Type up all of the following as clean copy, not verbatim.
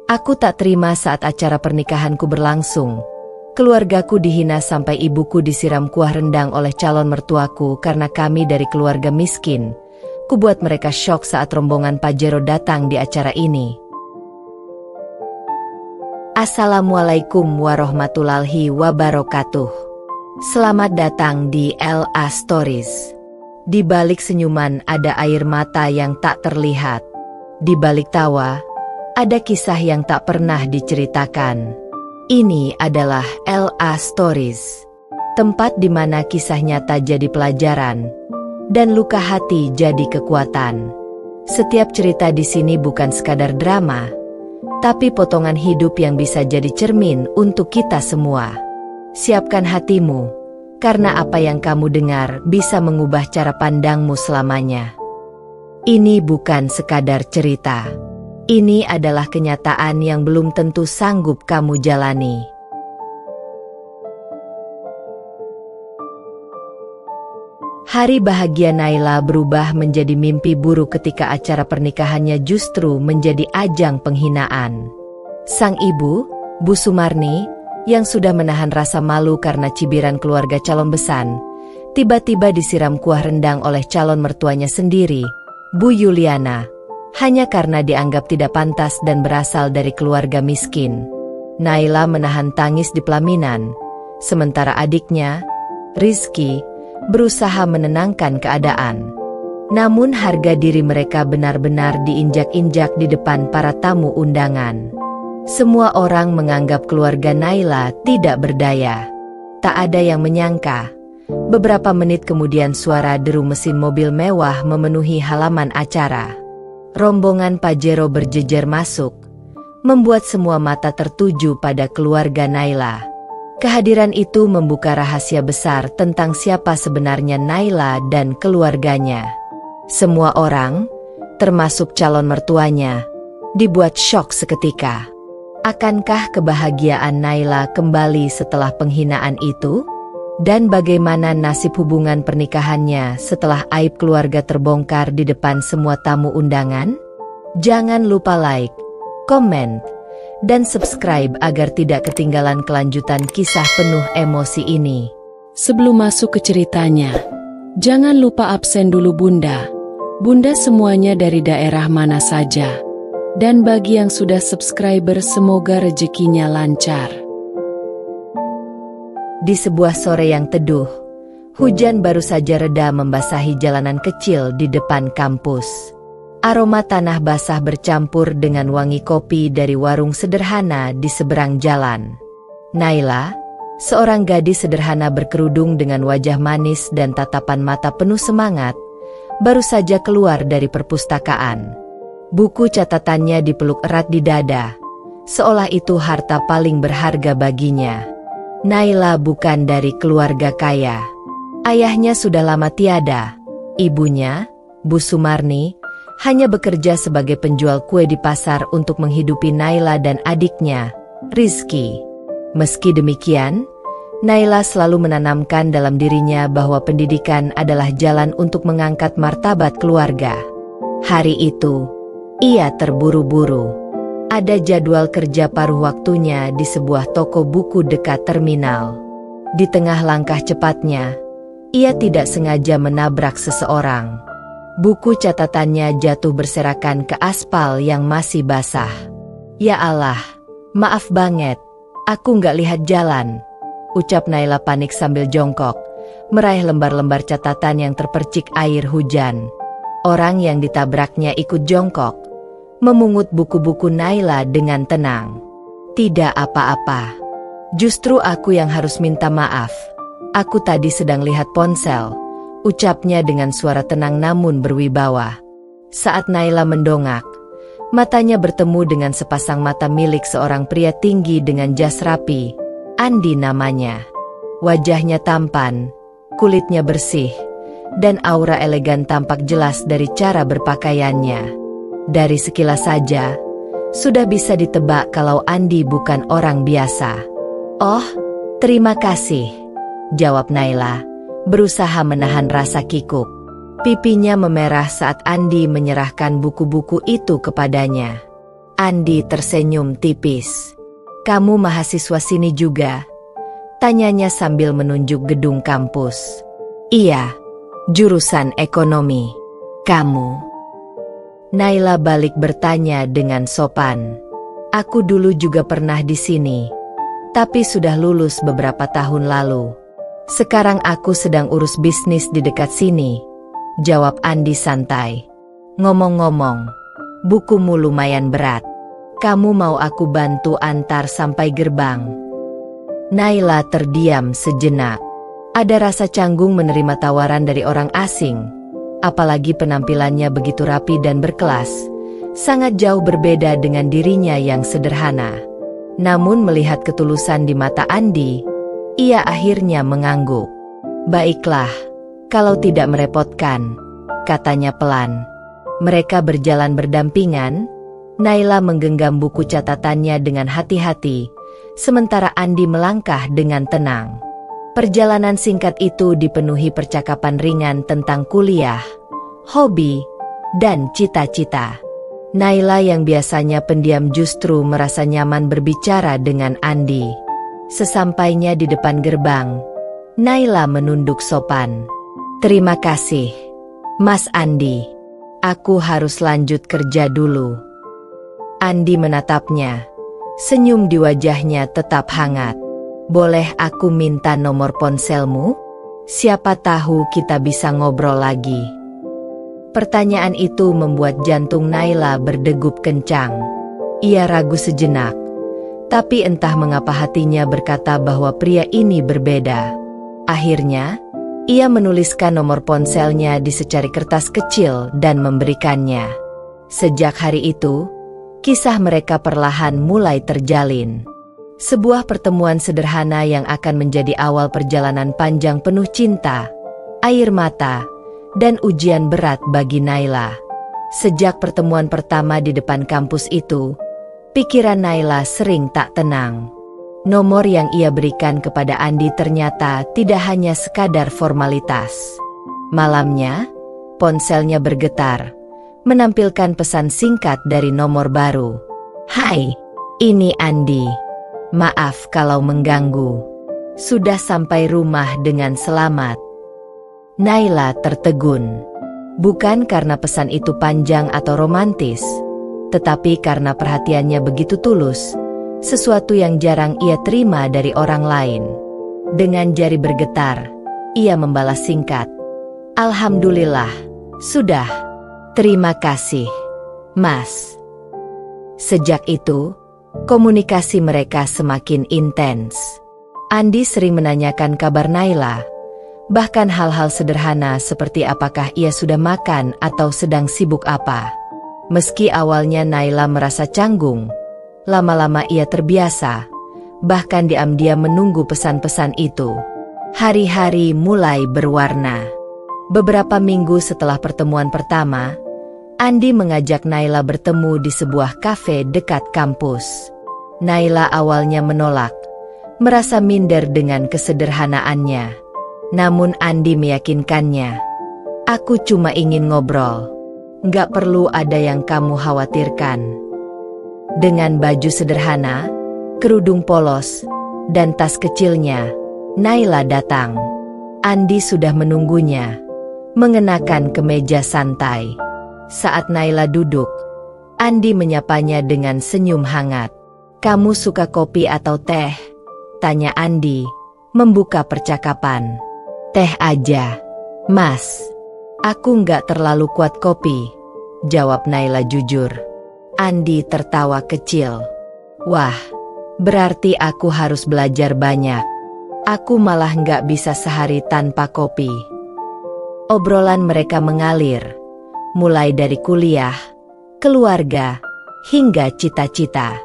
Aku tak terima saat acara pernikahanku berlangsung. Keluargaku dihina sampai ibuku disiram kuah rendang oleh calon mertuaku karena kami dari keluarga miskin. Kubuat mereka syok saat rombongan Pajero datang di acara ini. Assalamualaikum warahmatullahi wabarakatuh. Selamat datang di LA Stories. Di balik senyuman ada air mata yang tak terlihat. Di balik tawa, ada kisah yang tak pernah diceritakan. Ini adalah LA Stories. Tempat di mana kisah nyata jadi pelajaran, dan luka hati jadi kekuatan. Setiap cerita di sini bukan sekadar drama, tapi potongan hidup yang bisa jadi cermin untuk kita semua. Siapkan hatimu. Karena apa yang kamu dengar bisa mengubah cara pandangmu selamanya. Ini bukan sekadar cerita. Ini adalah kenyataan yang belum tentu sanggup kamu jalani. Hari bahagia Naila berubah menjadi mimpi buruk ketika acara pernikahannya justru menjadi ajang penghinaan. Sang ibu, Bu Sumarni, yang sudah menahan rasa malu karena cibiran keluarga calon besan, tiba-tiba disiram kuah rendang oleh calon mertuanya sendiri, Bu Yuliana, hanya karena dianggap tidak pantas dan berasal dari keluarga miskin. Naila menahan tangis di pelaminan, sementara adiknya, Rizky, berusaha menenangkan keadaan. Namun harga diri mereka benar-benar diinjak-injak di depan para tamu undangan. Semua orang menganggap keluarga Naila tidak berdaya. Tak ada yang menyangka. Beberapa menit kemudian suara deru mesin mobil mewah memenuhi halaman acara. Rombongan Pajero berjejer masuk, membuat semua mata tertuju pada keluarga Naila. Kehadiran itu membuka rahasia besar tentang siapa sebenarnya Naila dan keluarganya. Semua orang, termasuk calon mertuanya, dibuat syok seketika. Akankah kebahagiaan Naila kembali setelah penghinaan itu? Dan bagaimana nasib hubungan pernikahannya setelah aib keluarga terbongkar di depan semua tamu undangan? Jangan lupa like, komen, dan subscribe agar tidak ketinggalan kelanjutan kisah penuh emosi ini. Sebelum masuk ke ceritanya, jangan lupa absen dulu Bunda. Bunda semuanya dari daerah mana saja. Dan bagi yang sudah subscriber semoga rezekinya lancar. Di sebuah sore yang teduh, hujan baru saja reda membasahi jalanan kecil di depan kampus. Aroma tanah basah bercampur dengan wangi kopi dari warung sederhana di seberang jalan. Naila, seorang gadis sederhana berkerudung dengan wajah manis dan tatapan mata penuh semangat, baru saja keluar dari perpustakaan. Buku catatannya dipeluk erat di dada, seolah itu harta paling berharga baginya. Naila bukan dari keluarga kaya. Ayahnya sudah lama tiada. Ibunya, Bu Sumarni, hanya bekerja sebagai penjual kue di pasar untuk menghidupi Naila dan adiknya, Rizky. Meski demikian, Naila selalu menanamkan dalam dirinya bahwa pendidikan adalah jalan untuk mengangkat martabat keluarga. Hari itu, ia terburu-buru. Ada jadwal kerja paruh waktunya di sebuah toko buku dekat terminal. Di tengah langkah cepatnya, ia tidak sengaja menabrak seseorang. Buku catatannya jatuh berserakan ke aspal yang masih basah. Ya Allah, maaf banget, aku nggak lihat jalan, ucap Naila panik sambil jongkok, meraih lembar-lembar catatan yang terpercik air hujan. Orang yang ditabraknya ikut jongkok, memungut buku-buku Naila dengan tenang. Tidak apa-apa. Justru aku yang harus minta maaf. Aku tadi sedang lihat ponsel, ucapnya dengan suara tenang namun berwibawa. Saat Naila mendongak, matanya bertemu dengan sepasang mata milik seorang pria tinggi dengan jas rapi, Andi namanya. Wajahnya tampan, kulitnya bersih, dan aura elegan tampak jelas dari cara berpakaiannya. Dari sekilas saja, sudah bisa ditebak kalau Andi bukan orang biasa. Oh, terima kasih, jawab Naila, berusaha menahan rasa kikuk. Pipinya memerah saat Andi menyerahkan buku-buku itu kepadanya. Andi tersenyum tipis. Kamu mahasiswa sini juga? Tanyanya sambil menunjuk gedung kampus. Iya, jurusan ekonomi. Kamu? Naila balik bertanya dengan sopan. Aku dulu juga pernah di sini, tapi sudah lulus beberapa tahun lalu. Sekarang aku sedang urus bisnis di dekat sini, jawab Andi santai. Ngomong-ngomong, bukumu lumayan berat. Kamu mau aku bantu antar sampai gerbang? Naila terdiam sejenak. Ada rasa canggung menerima tawaran dari orang asing, apalagi penampilannya begitu rapi dan berkelas, sangat jauh berbeda dengan dirinya yang sederhana. Namun melihat ketulusan di mata Andi, ia akhirnya mengangguk. Baiklah, kalau tidak merepotkan, katanya pelan. Mereka berjalan berdampingan. Naila menggenggam buku catatannya dengan hati-hati, sementara Andi melangkah dengan tenang. Perjalanan singkat itu dipenuhi percakapan ringan tentang kuliah, hobi, dan cita-cita. Naila yang biasanya pendiam justru merasa nyaman berbicara dengan Andi. Sesampainya di depan gerbang, Naila menunduk sopan. Terima kasih, Mas Andi. Aku harus lanjut kerja dulu. Andi menatapnya. Senyum di wajahnya tetap hangat. Boleh aku minta nomor ponselmu? Siapa tahu kita bisa ngobrol lagi. Pertanyaan itu membuat jantung Naila berdegup kencang. Ia ragu sejenak, tapi entah mengapa hatinya berkata bahwa pria ini berbeda. Akhirnya, ia menuliskan nomor ponselnya di secari kertas kecil dan memberikannya. Sejak hari itu, kisah mereka perlahan mulai terjalin. Sebuah pertemuan sederhana yang akan menjadi awal perjalanan panjang penuh cinta, air mata, dan ujian berat bagi Naila. Sejak pertemuan pertama di depan kampus itu, pikiran Naila sering tak tenang. Nomor yang ia berikan kepada Andi ternyata tidak hanya sekadar formalitas. Malamnya, ponselnya bergetar, menampilkan pesan singkat dari nomor baru. Hai, ini Andi. Maaf kalau mengganggu. Sudah sampai rumah dengan selamat. Naila tertegun. Bukan karena pesan itu panjang atau romantis, tetapi karena perhatiannya begitu tulus, sesuatu yang jarang ia terima dari orang lain. Dengan jari bergetar, ia membalas singkat. Alhamdulillah, sudah. Terima kasih, Mas. Sejak itu, komunikasi mereka semakin intens. Andi sering menanyakan kabar Naila, bahkan hal-hal sederhana seperti apakah ia sudah makan atau sedang sibuk apa. Meski awalnya Naila merasa canggung, lama-lama ia terbiasa, bahkan diam-diam menunggu pesan-pesan itu. Hari-hari mulai berwarna. Beberapa minggu setelah pertemuan pertama, Andi mengajak Naila bertemu di sebuah kafe dekat kampus. Naila awalnya menolak, merasa minder dengan kesederhanaannya. Namun Andi meyakinkannya, aku cuma ingin ngobrol. Nggak perlu ada yang kamu khawatirkan. Dengan baju sederhana, kerudung polos, dan tas kecilnya, Naila datang. Andi sudah menunggunya, mengenakan kemeja santai. Saat Naila duduk, Andi menyapanya dengan senyum hangat. Kamu suka kopi atau teh? Tanya Andi, membuka percakapan. Teh aja, Mas. Aku nggak terlalu kuat kopi, jawab Naila jujur. Andi tertawa kecil. Wah, berarti aku harus belajar banyak. Aku malah nggak bisa sehari tanpa kopi. Obrolan mereka mengalir, mulai dari kuliah, keluarga, hingga cita-cita.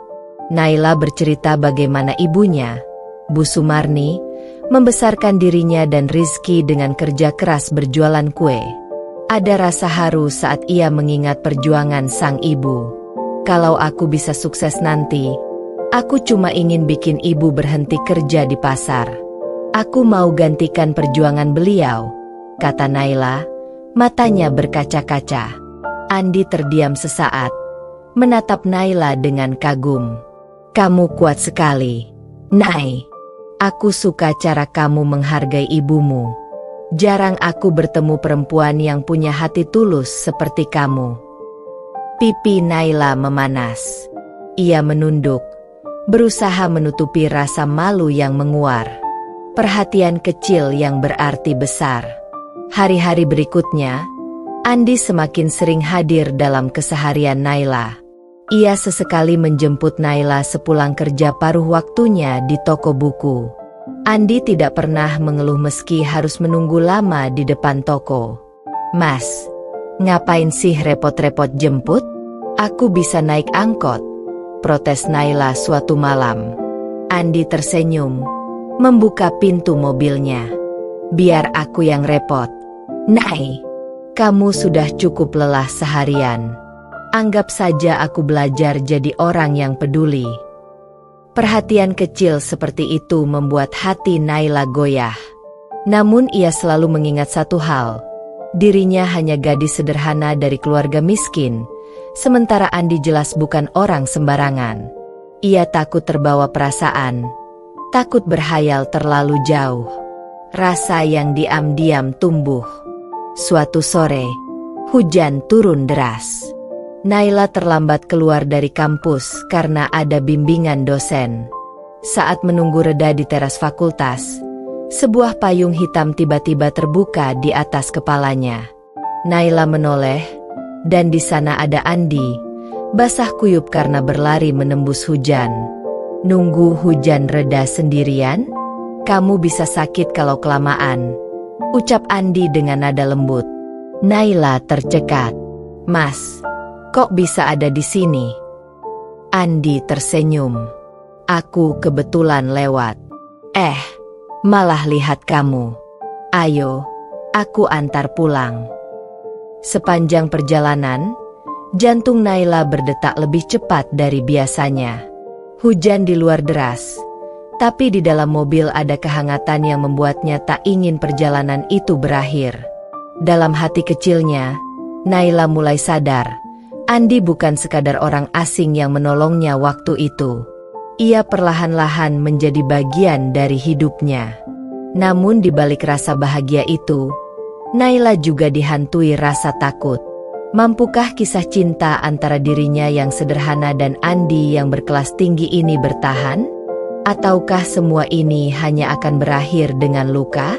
Naila bercerita bagaimana ibunya, Bu Sumarni, membesarkan dirinya dan Rizky dengan kerja keras berjualan kue. Ada rasa haru saat ia mengingat perjuangan sang ibu. Kalau aku bisa sukses nanti, aku cuma ingin bikin ibu berhenti kerja di pasar. Aku mau gantikan perjuangan beliau, kata Naila, matanya berkaca-kaca. Andi terdiam sesaat, menatap Naila dengan kagum. "Kamu kuat sekali, Nay. Aku suka cara kamu menghargai ibumu. Jarang aku bertemu perempuan yang punya hati tulus seperti kamu." Pipi Naila memanas. Ia menunduk, berusaha menutupi rasa malu yang menguar. Perhatian kecil yang berarti besar. Hari-hari berikutnya, Andi semakin sering hadir dalam keseharian Naila. Ia sesekali menjemput Naila sepulang kerja paruh waktunya di toko buku. Andi tidak pernah mengeluh meski harus menunggu lama di depan toko. "Mas, ngapain sih repot-repot jemput? Aku bisa naik angkot," protes Naila suatu malam. Andi tersenyum, membuka pintu mobilnya. "Biar aku yang repot. Nay, kamu sudah cukup lelah seharian. Anggap saja aku belajar jadi orang yang peduli." Perhatian kecil seperti itu membuat hati Naila goyah. Namun ia selalu mengingat satu hal. Dirinya hanya gadis sederhana dari keluarga miskin, sementara Andi jelas bukan orang sembarangan. Ia takut terbawa perasaan, takut berhayal terlalu jauh. Rasa yang diam-diam tumbuh. Suatu sore, hujan turun deras. Naila terlambat keluar dari kampus karena ada bimbingan dosen. Saat menunggu reda di teras fakultas, sebuah payung hitam tiba-tiba terbuka di atas kepalanya. Naila menoleh, dan di sana ada Andi, basah kuyup karena berlari menembus hujan. "Nunggu hujan reda sendirian? Kamu bisa sakit kalau kelamaan," ucap Andi dengan nada lembut. Naila tercekat. "Mas, kok bisa ada di sini?" Andi tersenyum. "Aku kebetulan lewat. Malah lihat kamu. Ayo, aku antar pulang." Sepanjang perjalanan, jantung Naila berdetak lebih cepat dari biasanya. Hujan di luar deras, tapi di dalam mobil ada kehangatan yang membuatnya tak ingin perjalanan itu berakhir. Dalam hati kecilnya, Naila mulai sadar, Andi bukan sekadar orang asing yang menolongnya waktu itu. Ia perlahan-lahan menjadi bagian dari hidupnya. Namun di balik rasa bahagia itu, Naila juga dihantui rasa takut. Mampukah kisah cinta antara dirinya yang sederhana dan Andi yang berkelas tinggi ini bertahan? Ataukah semua ini hanya akan berakhir dengan luka?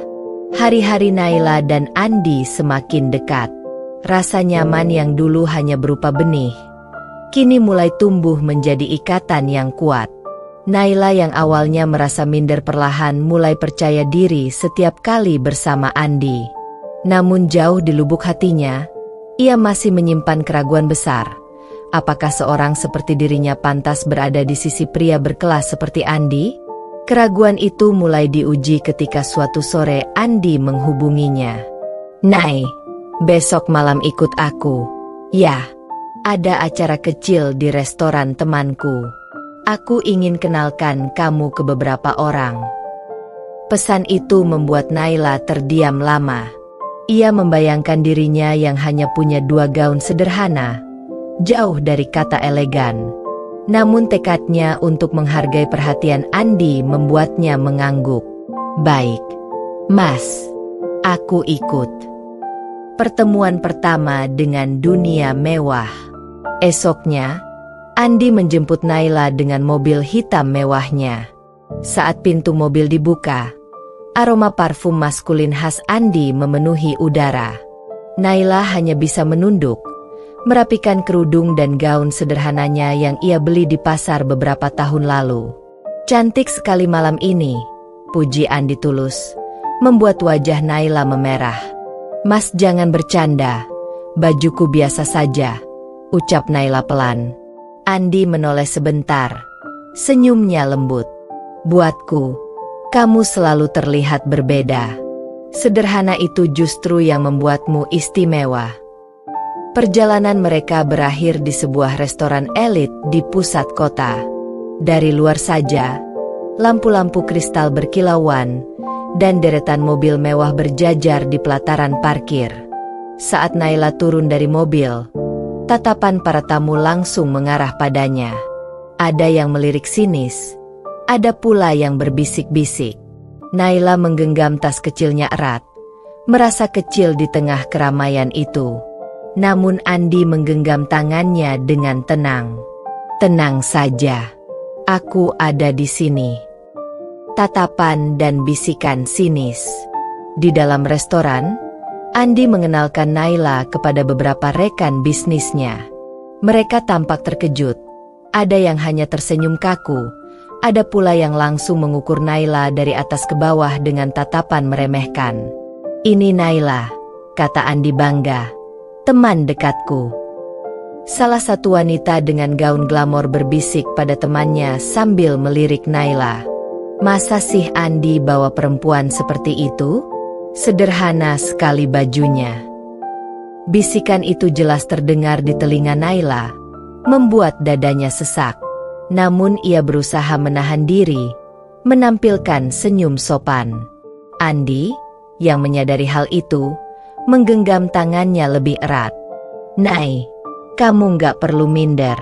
Hari-hari Naila dan Andi semakin dekat. Rasa nyaman yang dulu hanya berupa benih, kini mulai tumbuh menjadi ikatan yang kuat. Naila yang awalnya merasa minder perlahan mulai percaya diri setiap kali bersama Andi. Namun jauh di lubuk hatinya, ia masih menyimpan keraguan besar. Apakah seorang seperti dirinya pantas berada di sisi pria berkelas seperti Andi? Keraguan itu mulai diuji ketika suatu sore Andi menghubunginya. "Nay, besok malam ikut aku." "Ya, ada acara kecil di restoran temanku. Aku ingin kenalkan kamu ke beberapa orang." Pesan itu membuat Naila terdiam lama. Ia membayangkan dirinya yang hanya punya 2 gaun sederhana, jauh dari kata elegan. Namun tekadnya untuk menghargai perhatian Andi membuatnya mengangguk. "Baik, Mas, aku ikut." Pertemuan pertama dengan dunia mewah. Esoknya, Andi menjemput Naila dengan mobil hitam mewahnya. Saat pintu mobil dibuka, aroma parfum maskulin khas Andi memenuhi udara. Naila hanya bisa menunduk, merapikan kerudung dan gaun sederhananya yang ia beli di pasar beberapa tahun lalu. "Cantik sekali malam ini," puji Andi tulus, membuat wajah Naila memerah. "Mas, jangan bercanda, bajuku biasa saja," ucap Naila pelan. Andi menoleh sebentar, senyumnya lembut. "Buatku, kamu selalu terlihat berbeda. Sederhana itu justru yang membuatmu istimewa." Perjalanan mereka berakhir di sebuah restoran elit di pusat kota. Dari luar saja, lampu-lampu kristal berkilauan, dan deretan mobil mewah berjajar di pelataran parkir. Saat Naila turun dari mobil, Tatapan para tamu langsung mengarah padanya. Ada yang melirik sinis, ada pula yang berbisik-bisik. Naila menggenggam tas kecilnya erat, merasa kecil di tengah keramaian itu. Namun Andi menggenggam tangannya dengan tenang. "Tenang saja, aku ada di sini." Tatapan dan bisikan sinis. Di dalam restoran, Andi mengenalkan Naila kepada beberapa rekan bisnisnya. Mereka tampak terkejut. Ada yang hanya tersenyum kaku, ada pula yang langsung mengukur Naila dari atas ke bawah dengan tatapan meremehkan. "Ini Naila," kata Andi bangga, "teman dekatku." Salah satu wanita dengan gaun glamor berbisik pada temannya sambil melirik Naila. "Masa sih Andi bawa perempuan seperti itu? Sederhana sekali bajunya." Bisikan itu jelas terdengar di telinga Naila, membuat dadanya sesak. Namun ia berusaha menahan diri, menampilkan senyum sopan. Andi, yang menyadari hal itu, menggenggam tangannya lebih erat. "Nay, kamu nggak perlu minder.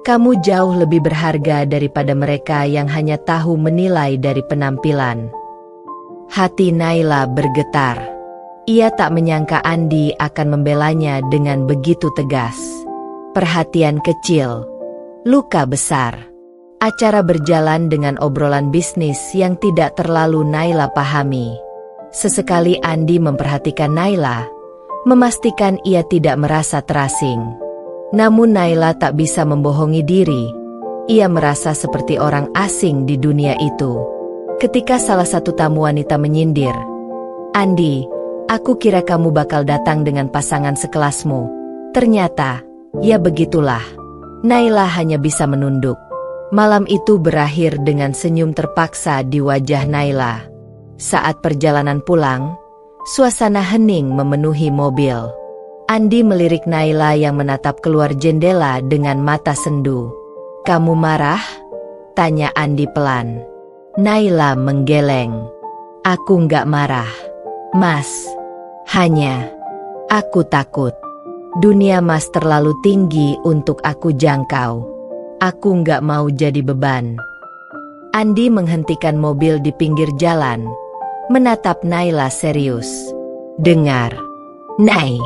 Kamu jauh lebih berharga daripada mereka yang hanya tahu menilai dari penampilan." Hati Naila bergetar. Ia tak menyangka Andi akan membelanya dengan begitu tegas. Perhatian kecil, luka besar. Acara berjalan dengan obrolan bisnis yang tidak terlalu Naila pahami. Sesekali Andi memperhatikan Naila, memastikan ia tidak merasa terasing. Namun Naila tak bisa membohongi diri. Ia merasa seperti orang asing di dunia itu. Ketika salah satu tamu wanita menyindir, "Andi, aku kira kamu bakal datang dengan pasangan sekelasmu. Ternyata, ya begitulah." Naila hanya bisa menunduk. Malam itu berakhir dengan senyum terpaksa di wajah Naila. Saat perjalanan pulang, suasana hening memenuhi mobil. Andi melirik Naila yang menatap keluar jendela dengan mata sendu. "Kamu marah?" tanya Andi pelan. Naila menggeleng. "Aku nggak marah, Mas. Hanya, aku takut. Dunia Mas terlalu tinggi untuk aku jangkau. Aku nggak mau jadi beban." Andi menghentikan mobil di pinggir jalan, menatap Naila serius. "Dengar, Nay,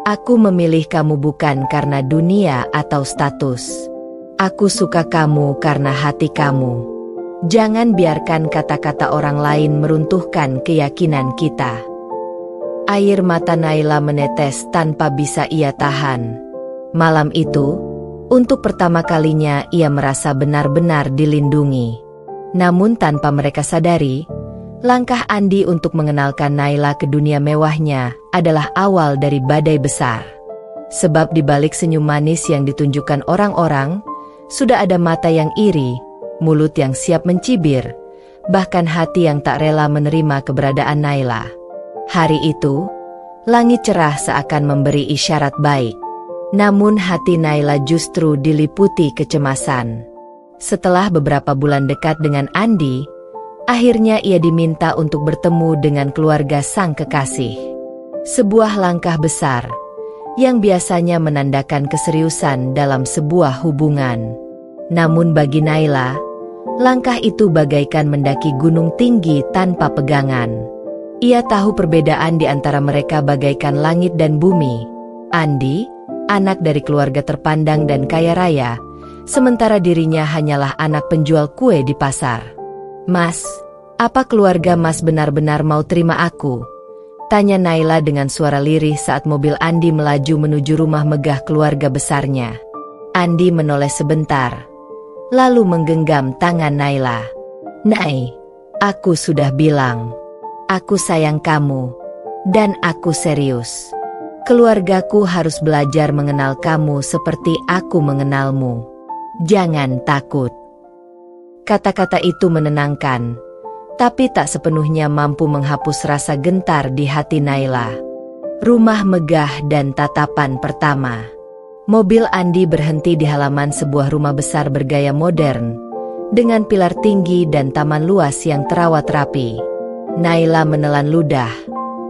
aku memilih kamu bukan karena dunia atau status. Aku suka kamu karena hati kamu. Jangan biarkan kata-kata orang lain meruntuhkan keyakinan kita." Air mata Naila menetes tanpa bisa ia tahan. Malam itu, untuk pertama kalinya ia merasa benar-benar dilindungi. Namun tanpa mereka sadari, langkah Andi untuk mengenalkan Naila ke dunia mewahnya adalah awal dari badai besar. Sebab di balik senyum manis yang ditunjukkan orang-orang, sudah ada mata yang iri, mulut yang siap mencibir, bahkan hati yang tak rela menerima keberadaan Naila. Hari itu, langit cerah seakan memberi isyarat baik. Namun hati Naila justru diliputi kecemasan. Setelah beberapa bulan dekat dengan Andi, akhirnya ia diminta untuk bertemu dengan keluarga sang kekasih. Sebuah langkah besar, yang biasanya menandakan keseriusan dalam sebuah hubungan. Namun bagi Naila, langkah itu bagaikan mendaki gunung tinggi tanpa pegangan. Ia tahu perbedaan di antara mereka bagaikan langit dan bumi. Andi, anak dari keluarga terpandang dan kaya raya, sementara dirinya hanyalah anak penjual kue di pasar. "Mas, apa keluarga Mas benar-benar mau terima aku?" tanya Naila dengan suara lirih saat mobil Andi melaju menuju rumah megah keluarga besarnya. Andi menoleh sebentar, lalu menggenggam tangan Naila. "Nay, aku sudah bilang, aku sayang kamu, dan aku serius. Keluargaku harus belajar mengenal kamu seperti aku mengenalmu. Jangan takut." Kata-kata itu menenangkan, tapi tak sepenuhnya mampu menghapus rasa gentar di hati Naila. Rumah megah dan tatapan pertama. Mobil Andi berhenti di halaman sebuah rumah besar bergaya modern, dengan pilar tinggi dan taman luas yang terawat rapi. Naila menelan ludah,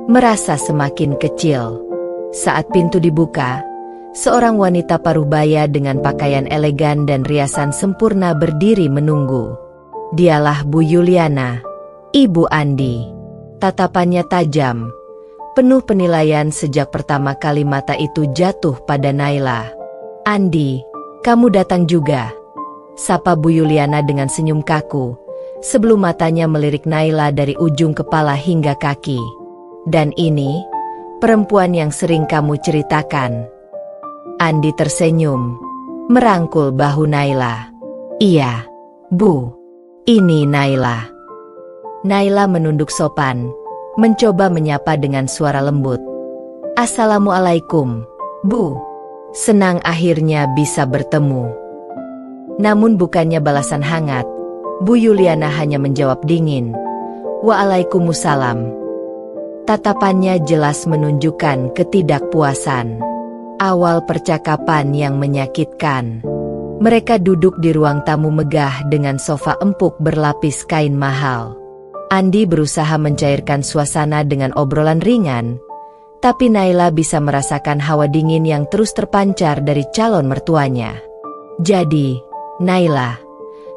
merasa semakin kecil. Saat pintu dibuka, Seorang wanita parubaya dengan pakaian elegan dan riasan sempurna berdiri menunggu. Dialah Bu Yuliana, Ibu Andi. Tatapannya tajam, penuh penilaian sejak pertama kali mata itu jatuh pada Naila. "Andi, kamu datang juga?" sapa Bu Yuliana dengan senyum kaku, sebelum matanya melirik Naila dari ujung kepala hingga kaki. "Dan ini, perempuan yang sering kamu ceritakan?" Andi tersenyum, merangkul bahu Naila. "Iya, Bu, ini Naila." Naila menunduk sopan, mencoba menyapa dengan suara lembut. "Assalamualaikum, Bu. Senang akhirnya bisa bertemu." Namun bukannya balasan hangat, Bu Yuliana hanya menjawab dingin, "Waalaikumsalam." Tatapannya jelas menunjukkan ketidakpuasan. Awal percakapan yang menyakitkan. Mereka duduk di ruang tamu megah dengan sofa empuk berlapis kain mahal. Andi berusaha mencairkan suasana dengan obrolan ringan, tapi Naila bisa merasakan hawa dingin yang terus terpancar dari calon mertuanya. "Jadi, Naila,"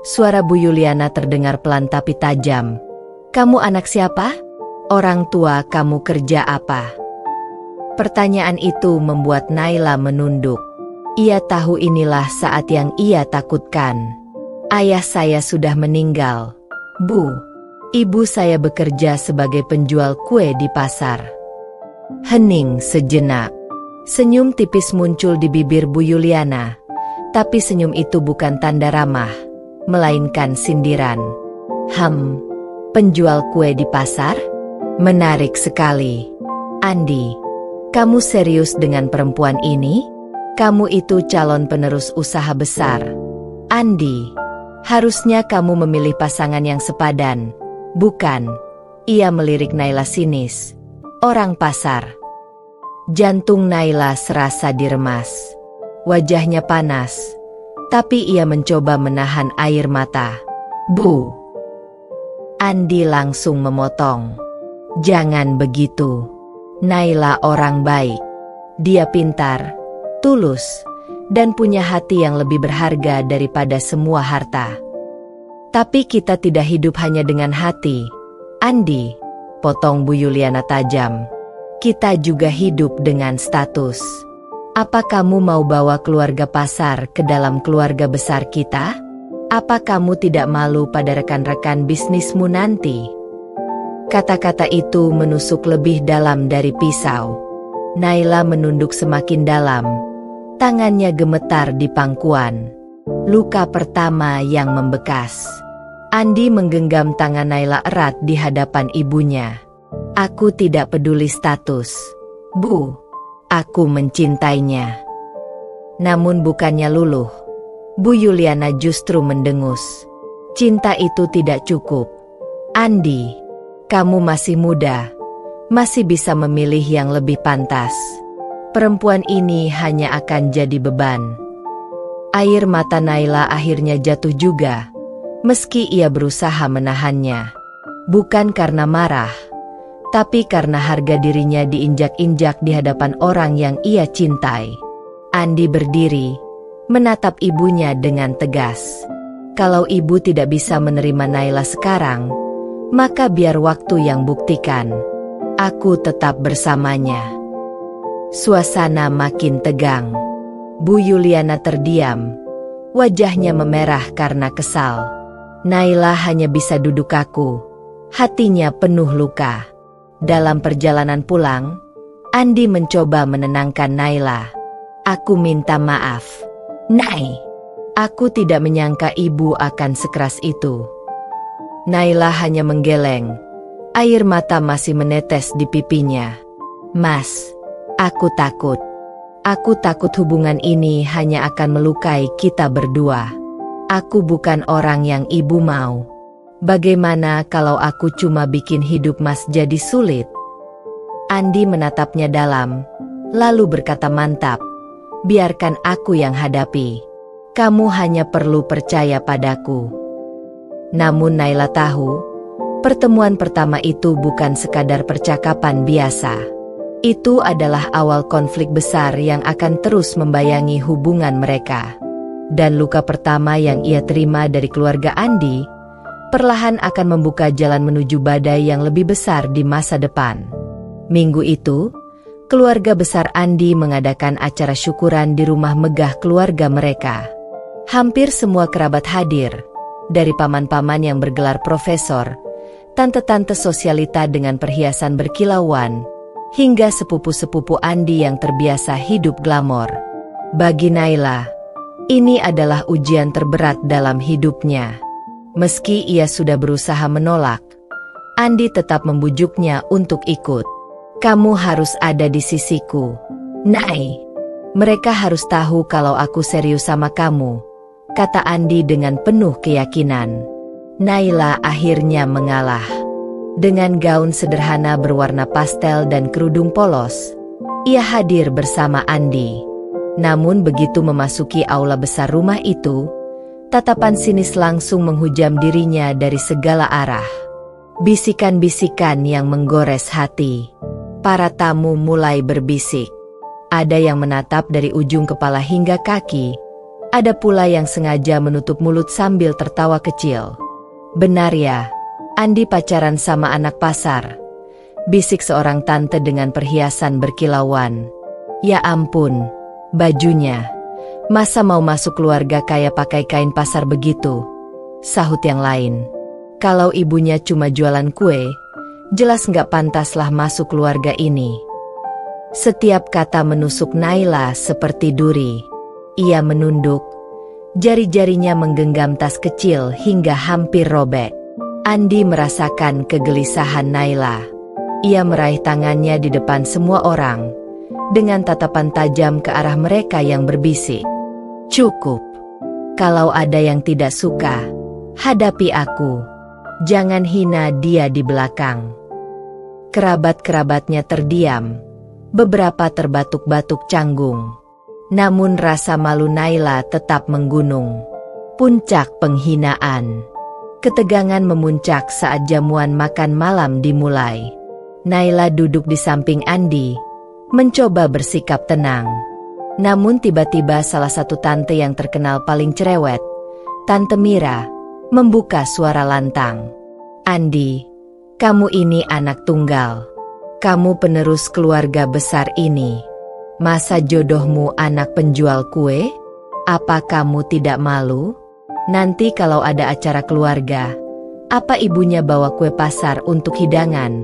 suara Bu Yuliana terdengar pelan tapi tajam, "kamu anak siapa? Orang tua kamu kerja apa?" Pertanyaan itu membuat Naila menunduk. Ia tahu inilah saat yang ia takutkan. "Ayah saya sudah meninggal, Bu. Ibu saya bekerja sebagai penjual kue di pasar." Hening sejenak. Senyum tipis muncul di bibir Bu Yuliana. Tapi senyum itu bukan tanda ramah, melainkan sindiran. Penjual kue di pasar? Menarik sekali. Andi, kamu serius dengan perempuan ini? Kamu itu calon penerus usaha besar. Andi, harusnya kamu memilih pasangan yang sepadan, bukan? Ia melirik Naila sinis. Orang pasar. Jantung Naila serasa diremas. Wajahnya panas, tapi ia mencoba menahan air mata. "Bu." Andi langsung memotong. "Jangan begitu. Naila orang baik. Dia pintar, tulus, dan punya hati yang lebih berharga daripada semua harta." "Tapi kita tidak hidup hanya dengan hati, Andi," potong Bu Yuliana tajam. "Kita juga hidup dengan status. Apa kamu mau bawa keluarga pasar ke dalam keluarga besar kita? Apa kamu tidak malu pada rekan-rekan bisnismu nanti?" Kata-kata itu menusuk lebih dalam dari pisau. Naila menunduk semakin dalam. Tangannya gemetar di pangkuan. Luka pertama yang membekas. Andi menggenggam tangan Naila erat di hadapan ibunya. "Aku tidak peduli status, Bu. Aku mencintainya." Namun bukannya luluh, Bu Yuliana justru mendengus. "Cinta itu tidak cukup. Andi, kamu masih muda, masih bisa memilih yang lebih pantas. Perempuan ini hanya akan jadi beban." Air mata Naila akhirnya jatuh juga, meski ia berusaha menahannya. Bukan karena marah, tapi karena harga dirinya diinjak-injak di hadapan orang yang ia cintai. Andi berdiri, menatap ibunya dengan tegas. Kalau ibu tidak bisa menerima Naila sekarang, maka biar waktu yang buktikan. Aku tetap bersamanya. Suasana makin tegang. Bu Yuliana terdiam. Wajahnya memerah karena kesal. Naila hanya bisa duduk kaku. Hatinya penuh luka. Dalam perjalanan pulang, Andi mencoba menenangkan Naila. "Aku minta maaf, Nai. Aku tidak menyangka ibu akan sekeras itu." Naila hanya menggeleng. Air mata masih menetes di pipinya. "Mas, aku takut. Aku takut hubungan ini hanya akan melukai kita berdua. Aku bukan orang yang ibu mau. Bagaimana kalau aku cuma bikin hidup Mas jadi sulit?" Andi menatapnya dalam, lalu berkata mantap, "Biarkan aku yang hadapi. Kamu hanya perlu percaya padaku." Namun Naila tahu, pertemuan pertama itu bukan sekadar percakapan biasa. Itu adalah awal konflik besar yang akan terus membayangi hubungan mereka. Dan luka pertama yang ia terima dari keluarga Andi, perlahan akan membuka jalan menuju badai yang lebih besar di masa depan. Minggu itu, keluarga besar Andi mengadakan acara syukuran di rumah megah keluarga mereka. Hampir semua kerabat hadir, dari paman-paman yang bergelar profesor, tante-tante sosialita dengan perhiasan berkilauan, hingga sepupu-sepupu Andi yang terbiasa hidup glamor. Bagi Naila, ini adalah ujian terberat dalam hidupnya. Meski ia sudah berusaha menolak, Andi tetap membujuknya untuk ikut. Kamu harus ada di sisiku, Nay. Mereka harus tahu kalau aku serius sama kamu, kata Andi dengan penuh keyakinan. Naila akhirnya mengalah. Dengan gaun sederhana berwarna pastel dan kerudung polos, ia hadir bersama Andi. Namun begitu memasuki aula besar rumah itu, tatapan sinis langsung menghujam dirinya dari segala arah. Bisikan-bisikan yang menggores hati. Para tamu mulai berbisik. Ada yang menatap dari ujung kepala hingga kaki. Ada pula yang sengaja menutup mulut sambil tertawa kecil. Benar ya, Andi pacaran sama anak pasar, bisik seorang tante dengan perhiasan berkilauan. Ya ampun, bajunya. Masa mau masuk keluarga kaya pakai kain pasar begitu? Sahut yang lain. Kalau ibunya cuma jualan kue, jelas nggak pantaslah masuk keluarga ini. Setiap kata menusuk Naila seperti duri. Ia menunduk, jari-jarinya menggenggam tas kecil hingga hampir robek. Andi merasakan kegelisahan Naila. Ia meraih tangannya di depan semua orang, dengan tatapan tajam ke arah mereka yang berbisik. Cukup. Kalau ada yang tidak suka, hadapi aku. Jangan hina dia di belakang. Kerabat-kerabatnya terdiam. Beberapa terbatuk-batuk canggung. Namun rasa malu Naila tetap menggunung. Puncak penghinaan. Ketegangan memuncak saat jamuan makan malam dimulai. Naila duduk di samping Andi, mencoba bersikap tenang. Namun tiba-tiba salah satu tante yang terkenal paling cerewet, Tante Mira, membuka suara lantang. Andi, kamu ini anak tunggal. Kamu penerus keluarga besar ini. Masa jodohmu anak penjual kue? Apa kamu tidak malu? Nanti kalau ada acara keluarga, apa ibunya bawa kue pasar untuk hidangan?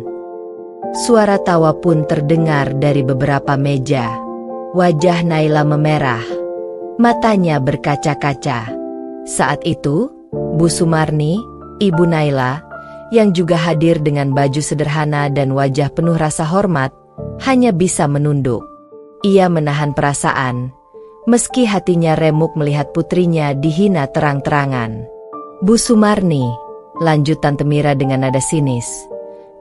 Suara tawa pun terdengar dari beberapa meja. Wajah Naila memerah. Matanya berkaca-kaca. Saat itu, Bu Sumarni, ibu Naila, yang juga hadir dengan baju sederhana dan wajah penuh rasa hormat, hanya bisa menunduk. Ia menahan perasaan, meski hatinya remuk melihat putrinya dihina terang-terangan. Bu Sumarni, lanjut Tante Mira dengan nada sinis.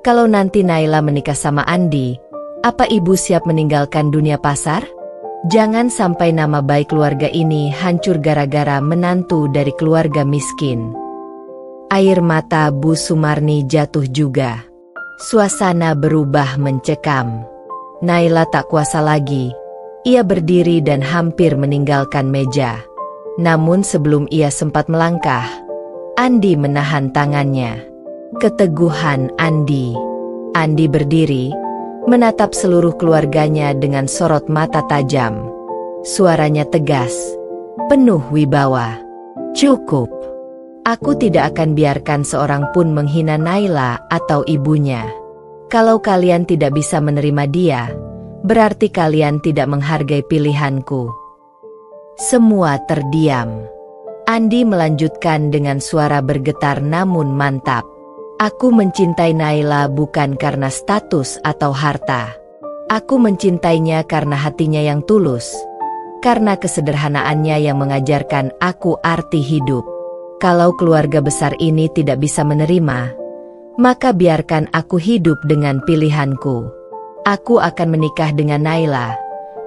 Kalau nanti Naila menikah sama Andi, apa ibu siap meninggalkan dunia pasar? Jangan sampai nama baik keluarga ini hancur gara-gara menantu dari keluarga miskin. Air mata Bu Sumarni jatuh juga. Suasana berubah mencekam. Naila tak kuasa lagi. Ia berdiri dan hampir meninggalkan meja. Namun sebelum ia sempat melangkah, Andi menahan tangannya. Keteguhan Andi. Andi berdiri, menatap seluruh keluarganya dengan sorot mata tajam. Suaranya tegas, penuh wibawa. Cukup. Aku tidak akan biarkan seorang pun menghina Naila atau ibunya. Kalau kalian tidak bisa menerima dia, berarti kalian tidak menghargai pilihanku. Semua terdiam. Andi melanjutkan dengan suara bergetar namun mantap. Aku mencintai Naila bukan karena status atau harta. Aku mencintainya karena hatinya yang tulus. Karena kesederhanaannya yang mengajarkan aku arti hidup. Kalau keluarga besar ini tidak bisa menerima, maka biarkan aku hidup dengan pilihanku. Aku akan menikah dengan Naila,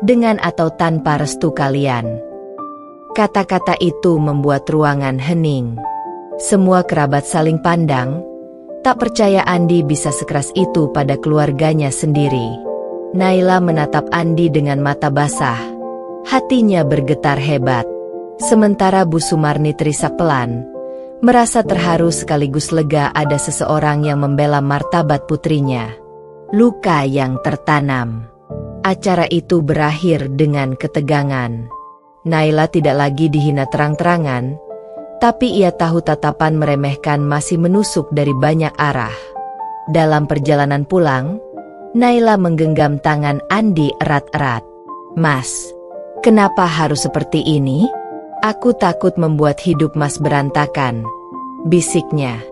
dengan atau tanpa restu kalian. Kata-kata itu membuat ruangan hening. Semua kerabat saling pandang, tak percaya Andi bisa sekeras itu pada keluarganya sendiri. Naila menatap Andi dengan mata basah. Hatinya bergetar hebat. Sementara Bu Sumarni terisak pelan, merasa terharu sekaligus lega ada seseorang yang membela martabat putrinya. Luka yang tertanam. Acara itu berakhir dengan ketegangan. Naila tidak lagi dihina terang-terangan, tapi ia tahu tatapan meremehkan masih menusuk dari banyak arah. Dalam perjalanan pulang, Naila menggenggam tangan Andi erat-erat. "Mas, kenapa harus seperti ini? Aku takut membuat hidup Mas berantakan," bisiknya.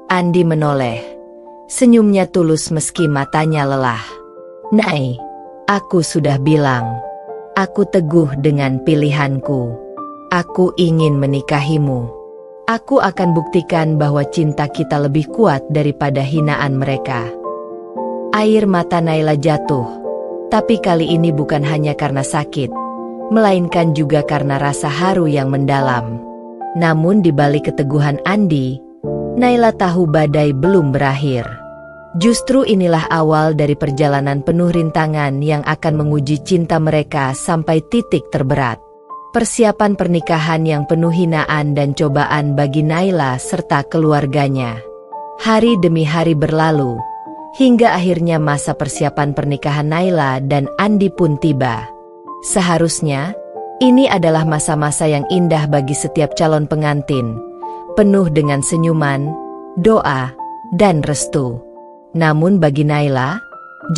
Andi menoleh. Senyumnya tulus meski matanya lelah. "Nay, aku sudah bilang. Aku teguh dengan pilihanku. Aku ingin menikahimu. Aku akan buktikan bahwa cinta kita lebih kuat daripada hinaan mereka." Air mata Naila jatuh, tapi kali ini bukan hanya karena sakit, melainkan juga karena rasa haru yang mendalam. Namun di balik keteguhan Andi, Naila tahu badai belum berakhir. Justru inilah awal dari perjalanan penuh rintangan yang akan menguji cinta mereka sampai titik terberat. Persiapan pernikahan yang penuh hinaan dan cobaan bagi Naila serta keluarganya. Hari demi hari berlalu, hingga akhirnya masa persiapan pernikahan Naila dan Andi pun tiba. Seharusnya, ini adalah masa-masa yang indah bagi setiap calon pengantin, penuh dengan senyuman, doa, dan restu. Namun bagi Naila,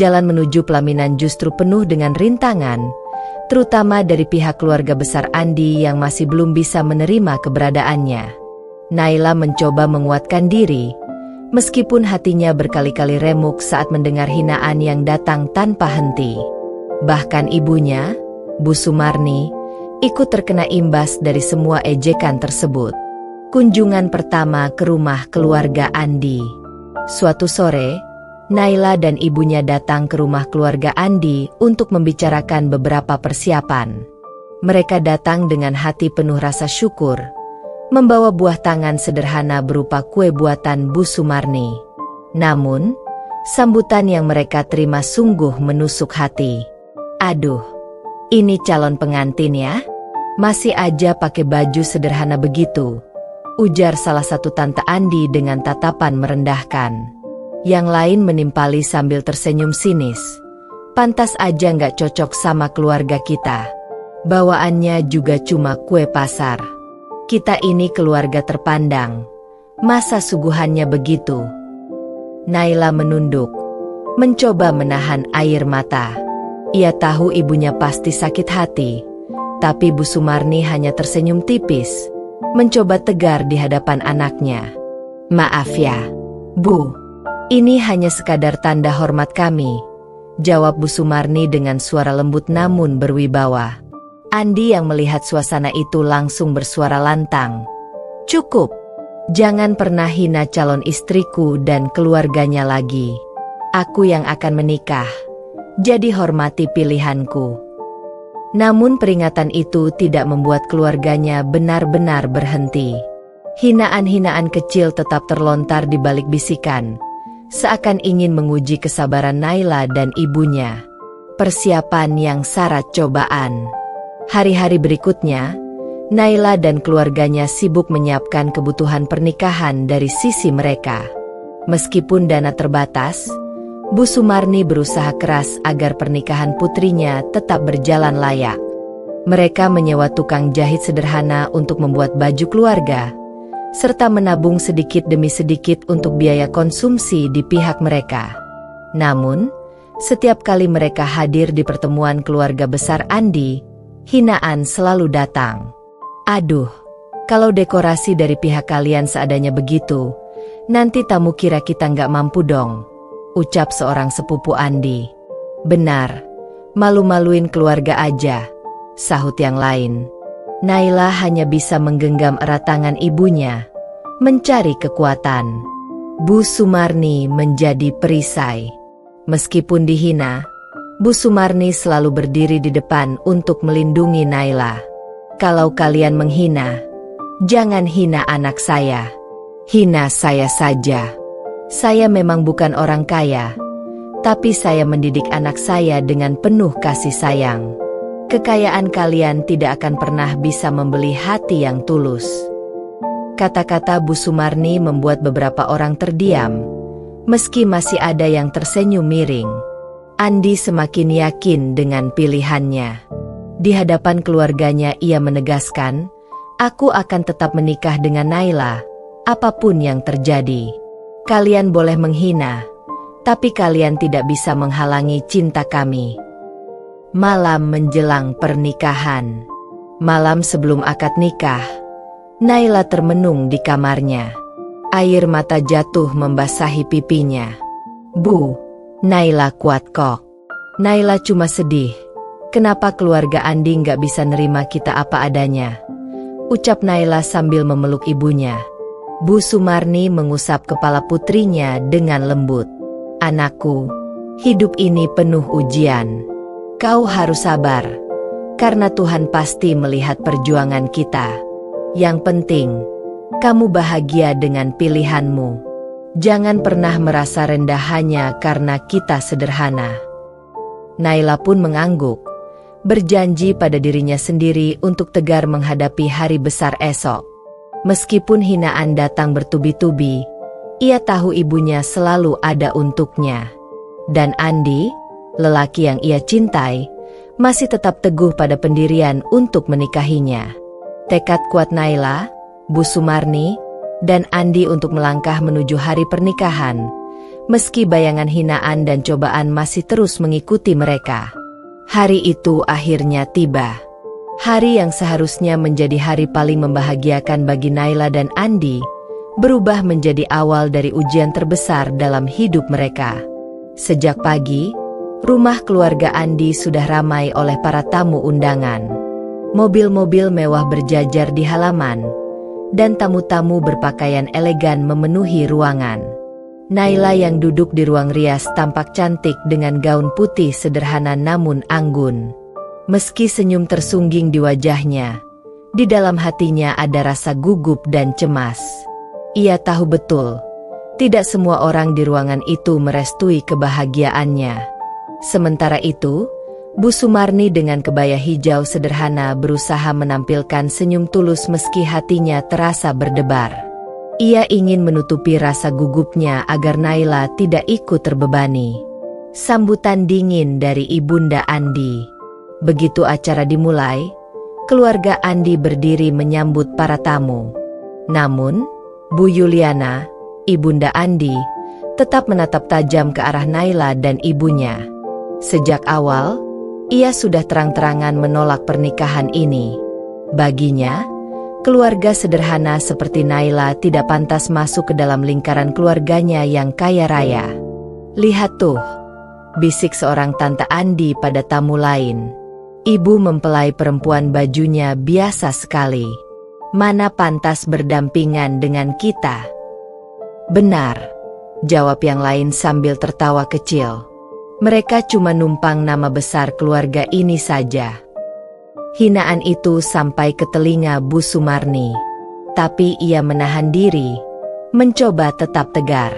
jalan menuju pelaminan justru penuh dengan rintangan, terutama dari pihak keluarga besar Andi yang masih belum bisa menerima keberadaannya. Naila mencoba menguatkan diri, meskipun hatinya berkali-kali remuk saat mendengar hinaan yang datang tanpa henti. Bahkan ibunya, Bu Sumarni, ikut terkena imbas dari semua ejekan tersebut. Kunjungan pertama ke rumah keluarga Andi. Suatu sore, Naila dan ibunya datang ke rumah keluarga Andi untuk membicarakan beberapa persiapan. Mereka datang dengan hati penuh rasa syukur, membawa buah tangan sederhana berupa kue buatan Bu Sumarni. Namun, sambutan yang mereka terima sungguh menusuk hati. "Aduh, ini calon pengantin ya? Masih aja pakai baju sederhana begitu," ujar salah satu tante Andi dengan tatapan merendahkan. Yang lain menimpali sambil tersenyum sinis. "Pantas aja nggak cocok sama keluarga kita. Bawaannya juga cuma kue pasar. Kita ini keluarga terpandang. Masa suguhannya begitu?" Naila menunduk, mencoba menahan air mata. Ia tahu ibunya pasti sakit hati, tapi Bu Sumarni hanya tersenyum tipis, mencoba tegar di hadapan anaknya. "Maaf ya, Bu. Ini hanya sekadar tanda hormat kami," jawab Bu Sumarni dengan suara lembut namun berwibawa. Andi yang melihat suasana itu langsung bersuara lantang. "Cukup. Jangan pernah hina calon istriku dan keluarganya lagi. Aku yang akan menikah. Jadi hormati pilihanku." Namun peringatan itu tidak membuat keluarganya benar-benar berhenti. Hinaan-hinaan kecil tetap terlontar di balik bisikan, seakan ingin menguji kesabaran Naila dan ibunya. Persiapan yang syarat cobaan. Hari-hari berikutnya, Naila dan keluarganya sibuk menyiapkan kebutuhan pernikahan dari sisi mereka. Meskipun dana terbatas, Bu Sumarni berusaha keras agar pernikahan putrinya tetap berjalan layak. Mereka menyewa tukang jahit sederhana untuk membuat baju keluarga, serta menabung sedikit demi sedikit untuk biaya konsumsi di pihak mereka. Namun, setiap kali mereka hadir di pertemuan keluarga besar Andi, hinaan selalu datang. "Aduh, kalau dekorasi dari pihak kalian seadanya begitu, nanti tamu kira kita nggak mampu dong," ucap seorang sepupu Andi. "Benar, malu-maluin keluarga aja," sahut yang lain. Naila hanya bisa menggenggam erat tangan ibunya, mencari kekuatan. Bu Sumarni menjadi perisai. Meskipun dihina, Bu Sumarni selalu berdiri di depan untuk melindungi Naila. "Kalau kalian menghina, jangan hina anak saya. Hina saya saja. Saya memang bukan orang kaya, Tapi saya mendidik anak saya dengan penuh kasih sayang. Kekayaan kalian tidak akan pernah bisa membeli hati yang tulus. Kata-kata Bu Sumarni membuat beberapa orang terdiam, meski masih ada yang tersenyum miring. Andi semakin yakin dengan pilihannya. Di hadapan keluarganya ia menegaskan, "Aku akan tetap menikah dengan Naila, apapun yang terjadi. Kalian boleh menghina, tapi kalian tidak bisa menghalangi cinta kami." Malam menjelang pernikahan. Malam sebelum akad nikah, Naila termenung di kamarnya. Air mata jatuh membasahi pipinya. "Bu, Naila kuat kok. Naila cuma sedih. Kenapa keluarga Andi nggak bisa nerima kita apa adanya?" ucap Naila sambil memeluk ibunya. Bu Sumarni mengusap kepala putrinya dengan lembut. "Anakku, hidup ini penuh ujian. Kau harus sabar, karena Tuhan pasti melihat perjuangan kita. Yang penting, kamu bahagia dengan pilihanmu. Jangan pernah merasa rendah hanya karena kita sederhana." Naila pun mengangguk, berjanji pada dirinya sendiri untuk tegar menghadapi hari besar esok. Meskipun hinaan datang bertubi-tubi, ia tahu ibunya selalu ada untuknya. Dan Andi, lelaki yang ia cintai, masih tetap teguh pada pendirian untuk menikahinya. Tekad kuat Naila, Bu Sumarni, dan Andi untuk melangkah menuju hari pernikahan, meski bayangan hinaan dan cobaan masih terus mengikuti mereka. Hari itu akhirnya tiba. Hari yang seharusnya menjadi hari paling membahagiakan bagi Naila dan Andi, berubah menjadi awal dari ujian terbesar dalam hidup mereka. Sejak pagi, rumah keluarga Andi sudah ramai oleh para tamu undangan. Mobil-mobil mewah berjajar di halaman, dan tamu-tamu berpakaian elegan memenuhi ruangan. Naila yang duduk di ruang rias tampak cantik dengan gaun putih sederhana namun anggun. Meski senyum tersungging di wajahnya, di dalam hatinya ada rasa gugup dan cemas. Ia tahu betul, tidak semua orang di ruangan itu merestui kebahagiaannya. Sementara itu, Bu Sumarni dengan kebaya hijau sederhana berusaha menampilkan senyum tulus meski hatinya terasa berdebar. Ia ingin menutupi rasa gugupnya agar Naila tidak ikut terbebani. Sambutan dingin dari ibunda Andi. Begitu acara dimulai, keluarga Andi berdiri menyambut para tamu. Namun, Bu Yuliana, ibunda Andi, tetap menatap tajam ke arah Naila dan ibunya. Sejak awal, ia sudah terang-terangan menolak pernikahan ini. Baginya, keluarga sederhana seperti Naila tidak pantas masuk ke dalam lingkaran keluarganya yang kaya raya. "Lihat tuh," bisik seorang tante Andi pada tamu lain. "Ibu mempelai perempuan bajunya biasa sekali. Mana pantas berdampingan dengan kita?" "Benar," jawab yang lain sambil tertawa kecil. "Mereka cuma numpang nama besar keluarga ini saja." Hinaan itu sampai ke telinga Bu Sumarni. Tapi ia menahan diri, mencoba tetap tegar.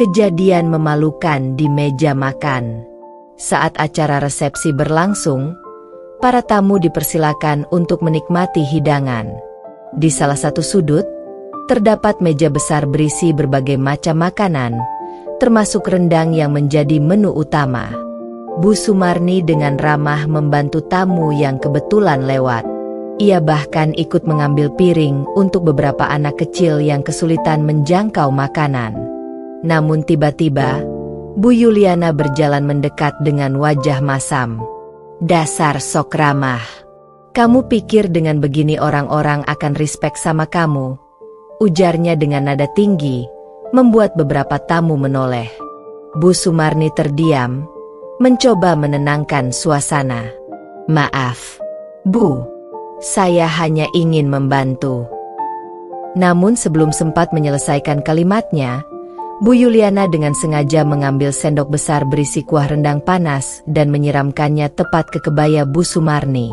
Kejadian memalukan di meja makan. Saat acara resepsi berlangsung, para tamu dipersilakan untuk menikmati hidangan. Di salah satu sudut, terdapat meja besar berisi berbagai macam makanan, termasuk rendang yang menjadi menu utama. Bu Sumarni dengan ramah membantu tamu yang kebetulan lewat. Ia bahkan ikut mengambil piring untuk beberapa anak kecil yang kesulitan menjangkau makanan. Namun tiba-tiba, Bu Yuliana berjalan mendekat dengan wajah masam. "Dasar sok ramah. Kamu pikir dengan begini orang-orang akan respek sama kamu?" ujarnya dengan nada tinggi, membuat beberapa tamu menoleh. Bu Sumarni terdiam, mencoba menenangkan suasana. "Maaf, Bu, saya hanya ingin membantu." Namun sebelum sempat menyelesaikan kalimatnya, Bu Yuliana dengan sengaja mengambil sendok besar berisi kuah rendang panas dan menyiramkannya tepat ke kebaya Bu Sumarni.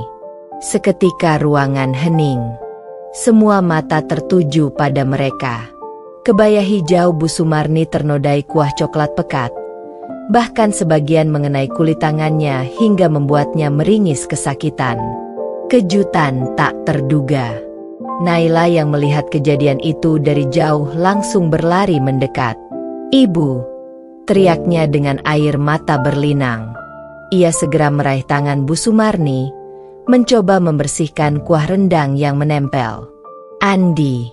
Seketika ruangan hening. Semua mata tertuju pada mereka. Kebaya hijau Bu Sumarni ternodai kuah coklat pekat, Bahkan sebagian mengenai kulit tangannya hingga membuatnya meringis kesakitan. Kejutan tak terduga. Naila yang melihat kejadian itu dari jauh langsung berlari mendekat. "Ibu!" teriaknya dengan air mata berlinang. Ia segera meraih tangan Bu Sumarni, mencoba membersihkan kuah rendang yang menempel. "Andi,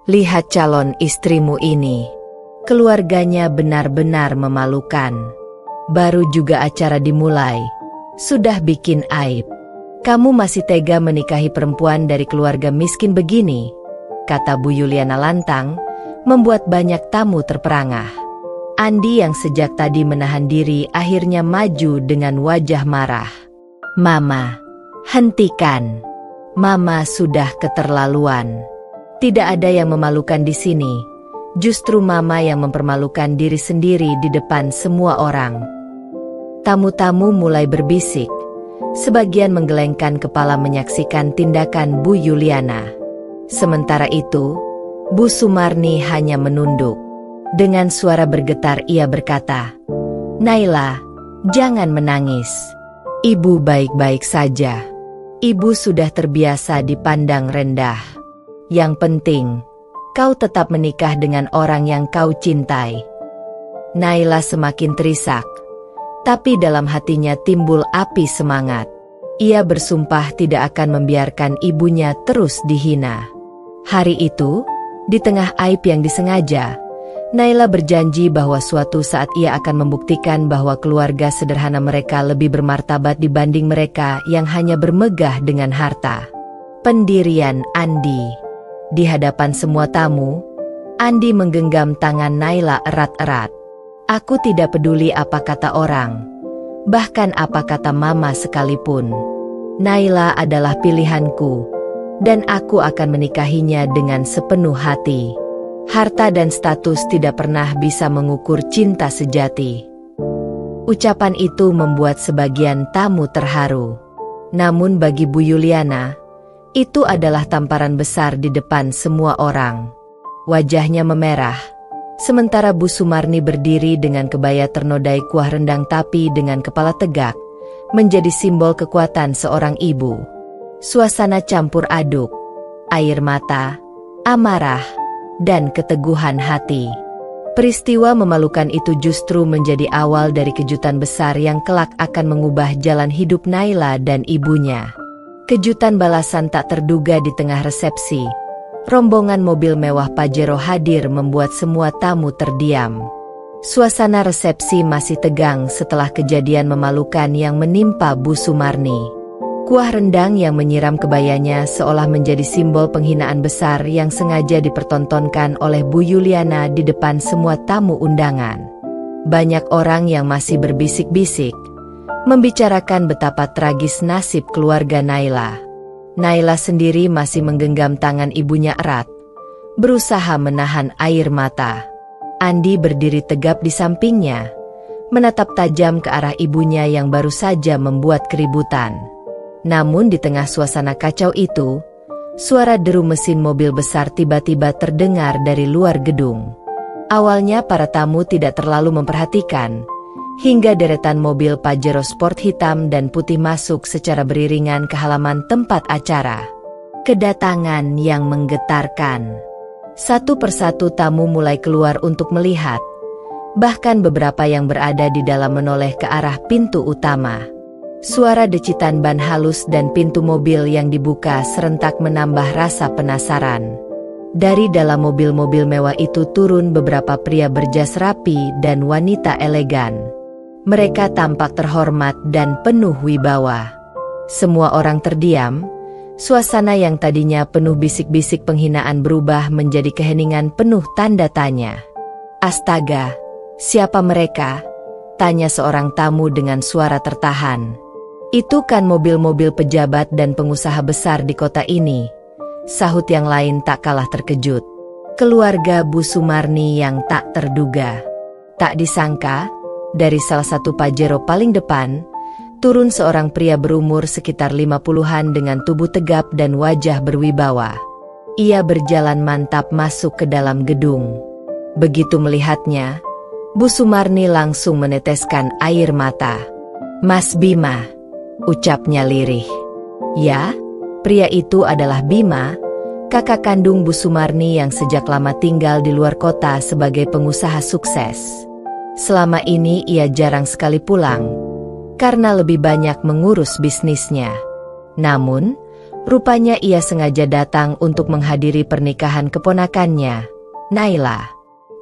lihat calon istrimu ini. Keluarganya benar-benar memalukan. Baru juga acara dimulai, sudah bikin aib. Kamu masih tega menikahi perempuan dari keluarga miskin begini," kata Bu Yuliana lantang, membuat banyak tamu terperangah. Andi yang sejak tadi menahan diri akhirnya maju dengan wajah marah. "Mama, hentikan. Mama sudah keterlaluan. Tidak ada yang memalukan di sini. Justru Mama yang mempermalukan diri sendiri di depan semua orang." Tamu-tamu mulai berbisik. Sebagian menggelengkan kepala menyaksikan tindakan Bu Yuliana. Sementara itu, Bu Sumarni hanya menunduk. Dengan suara bergetar ia berkata, "Naila, jangan menangis. Ibu baik-baik saja. Ibu sudah terbiasa dipandang rendah. Yang penting, kau tetap menikah dengan orang yang kau cintai." Naila semakin terisak. Tapi dalam hatinya timbul api semangat. Ia bersumpah tidak akan membiarkan ibunya terus dihina. Hari itu, di tengah aib yang disengaja, Naila berjanji bahwa suatu saat ia akan membuktikan bahwa keluarga sederhana mereka lebih bermartabat dibanding mereka yang hanya bermegah dengan harta. Pendirian Andi. Di hadapan semua tamu, Andi menggenggam tangan Naila erat-erat. "Aku tidak peduli apa kata orang, bahkan apa kata Mama sekalipun. Naila adalah pilihanku, dan aku akan menikahinya dengan sepenuh hati. Harta dan status tidak pernah bisa mengukur cinta sejati." Ucapan itu membuat sebagian tamu terharu. Namun bagi Bu Yuliana, itu adalah tamparan besar di depan semua orang. Wajahnya memerah. Sementara Bu Sumarni berdiri dengan kebaya ternodai kuah rendang tapi dengan kepala tegak, menjadi simbol kekuatan seorang ibu. Suasana campur aduk, air mata, amarah, dan keteguhan hati. Peristiwa memalukan itu justru menjadi awal dari kejutan besar yang kelak akan mengubah jalan hidup Naila dan ibunya. Kejutan balasan tak terduga di tengah resepsi. Rombongan mobil mewah Pajero hadir membuat semua tamu terdiam. Suasana resepsi masih tegang setelah kejadian memalukan yang menimpa Bu Sumarni. Kuah rendang yang menyiram kebayanya seolah menjadi simbol penghinaan besar yang sengaja dipertontonkan oleh Bu Yuliana di depan semua tamu undangan. Banyak orang yang masih berbisik-bisik, membicarakan betapa tragis nasib keluarga Naila. Naila sendiri masih menggenggam tangan ibunya erat, berusaha menahan air mata. Andi berdiri tegap di sampingnya, menatap tajam ke arah ibunya yang baru saja membuat keributan. Namun di tengah suasana kacau itu, suara deru mesin mobil besar tiba-tiba terdengar dari luar gedung. Awalnya para tamu tidak terlalu memperhatikan, hingga deretan mobil Pajero Sport hitam dan putih masuk secara beriringan ke halaman tempat acara. Kedatangan yang menggetarkan. Satu persatu tamu mulai keluar untuk melihat. Bahkan beberapa yang berada di dalam menoleh ke arah pintu utama. Suara decitan ban halus dan pintu mobil yang dibuka serentak menambah rasa penasaran. Dari dalam mobil-mobil mewah itu turun beberapa pria berjas rapi dan wanita elegan. Mereka tampak terhormat dan penuh wibawa. Semua orang terdiam. Suasana yang tadinya penuh bisik-bisik penghinaan berubah menjadi keheningan penuh tanda tanya. "Astaga, siapa mereka?" tanya seorang tamu dengan suara tertahan. "Itu kan mobil-mobil pejabat dan pengusaha besar di kota ini," sahut yang lain tak kalah terkejut. Keluarga Bu Sumarni yang tak terduga. Tak disangka, dari salah satu Pajero paling depan, turun seorang pria berumur sekitar 50-an dengan tubuh tegap dan wajah berwibawa. Ia berjalan mantap masuk ke dalam gedung. Begitu melihatnya, Bu Sumarni langsung meneteskan air mata. "Mas Bima," ucapnya lirih. Ya, pria itu adalah Bima, kakak kandung Bu Sumarni yang sejak lama tinggal di luar kota sebagai pengusaha sukses. Selama ini ia jarang sekali pulang, karena lebih banyak mengurus bisnisnya. Namun, rupanya ia sengaja datang untuk menghadiri pernikahan keponakannya, Naila.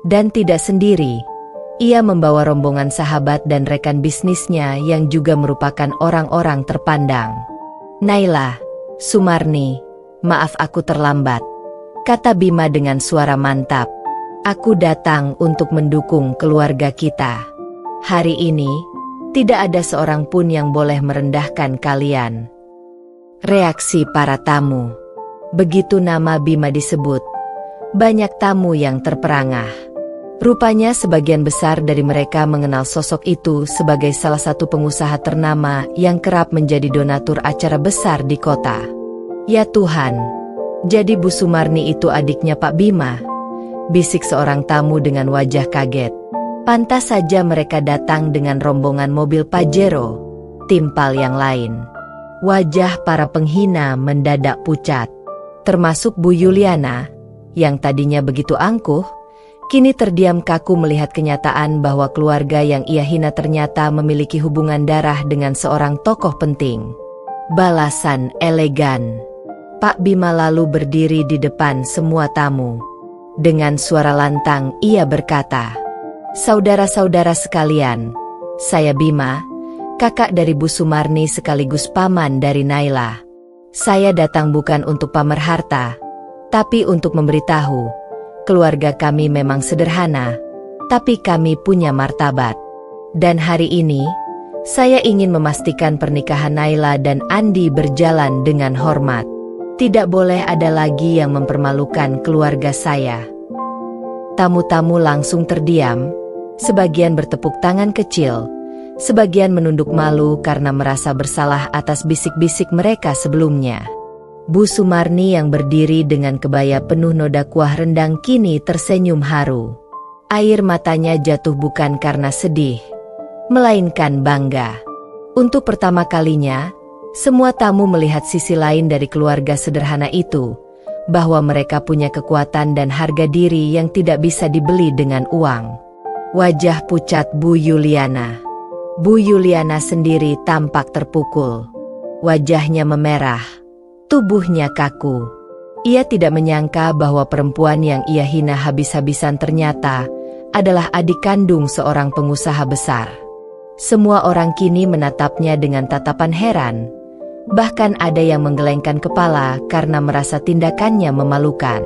Dan tidak sendiri, ia membawa rombongan sahabat dan rekan bisnisnya yang juga merupakan orang-orang terpandang. "Naila, Sumarni, maaf aku terlambat," kata Bima dengan suara mantap. "Aku datang untuk mendukung keluarga kita. Hari ini, tidak ada seorang pun yang boleh merendahkan kalian." Reaksi para tamu. Begitu nama Bima disebut, banyak tamu yang terperangah. Rupanya sebagian besar dari mereka mengenal sosok itu sebagai salah satu pengusaha ternama yang kerap menjadi donatur acara besar di kota. "Ya Tuhan, jadi Bu Sumarni itu adiknya Pak Bima?" bisik seorang tamu dengan wajah kaget. Pantas saja mereka datang dengan rombongan mobil Pajero, timpal yang lain. Wajah para penghina mendadak pucat, termasuk Bu Yuliana, yang tadinya begitu angkuh, kini terdiam kaku melihat kenyataan bahwa keluarga yang ia hina ternyata memiliki hubungan darah dengan seorang tokoh penting. Balasan elegan. Pak Bima lalu berdiri di depan semua tamu. Dengan suara lantang ia berkata, "Saudara-saudara sekalian, saya Bima, kakak dari Bu Sumarni sekaligus paman dari Naila. Saya datang bukan untuk pamer harta, tapi untuk memberitahu, keluarga kami memang sederhana, tapi kami punya martabat. Dan hari ini, saya ingin memastikan pernikahan Naila dan Andi berjalan dengan hormat. Tidak boleh ada lagi yang mempermalukan keluarga saya." Tamu-tamu langsung terdiam, sebagian bertepuk tangan kecil, sebagian menunduk malu karena merasa bersalah atas bisik-bisik mereka sebelumnya. Bu Sumarni yang berdiri dengan kebaya penuh noda kuah rendang kini tersenyum haru. Air matanya jatuh bukan karena sedih, melainkan bangga. Untuk pertama kalinya, semua tamu melihat sisi lain dari keluarga sederhana itu, bahwa mereka punya kekuatan dan harga diri yang tidak bisa dibeli dengan uang. Wajah pucat Bu Yuliana. Bu Yuliana sendiri tampak terpukul. Wajahnya memerah. Tubuhnya kaku. Ia tidak menyangka bahwa perempuan yang ia hina habis-habisan ternyata adalah adik kandung seorang pengusaha besar. Semua orang kini menatapnya dengan tatapan heran. Bahkan ada yang menggelengkan kepala karena merasa tindakannya memalukan.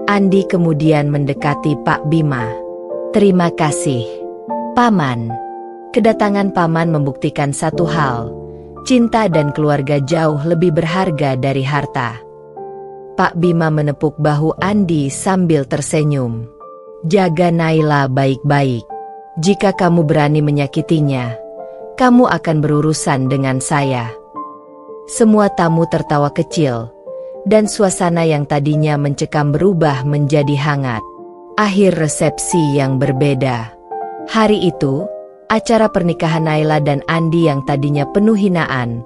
Andi kemudian mendekati Pak Bima. "Terima kasih, Paman. Kedatangan Paman membuktikan satu hal. Cinta dan keluarga jauh lebih berharga dari harta." Pak Bima menepuk bahu Andi sambil tersenyum. "Jaga Naila baik-baik. Jika kamu berani menyakitinya, kamu akan berurusan dengan saya." Semua tamu tertawa kecil, dan suasana yang tadinya mencekam berubah menjadi hangat. Akhir resepsi yang berbeda. Hari itu, acara pernikahan Naila dan Andi yang tadinya penuh hinaan,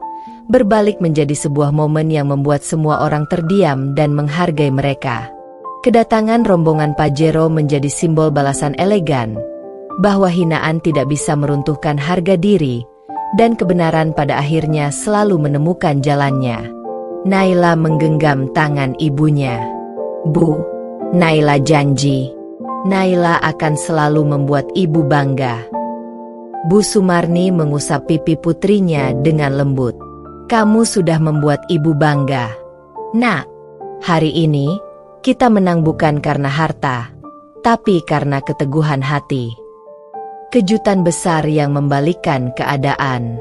berbalik menjadi sebuah momen yang membuat semua orang terdiam dan menghargai mereka. Kedatangan rombongan Pajero menjadi simbol balasan elegan, bahwa hinaan tidak bisa meruntuhkan harga diri, dan kebenaran pada akhirnya selalu menemukan jalannya. Naila menggenggam tangan ibunya. "Bu, Naila janji, Naila akan selalu membuat ibu bangga." Bu Sumarni mengusap pipi putrinya dengan lembut. "Kamu sudah membuat ibu bangga. Nak, hari ini kita menang bukan karena harta, tapi karena keteguhan hati." Kejutan besar yang membalikkan keadaan.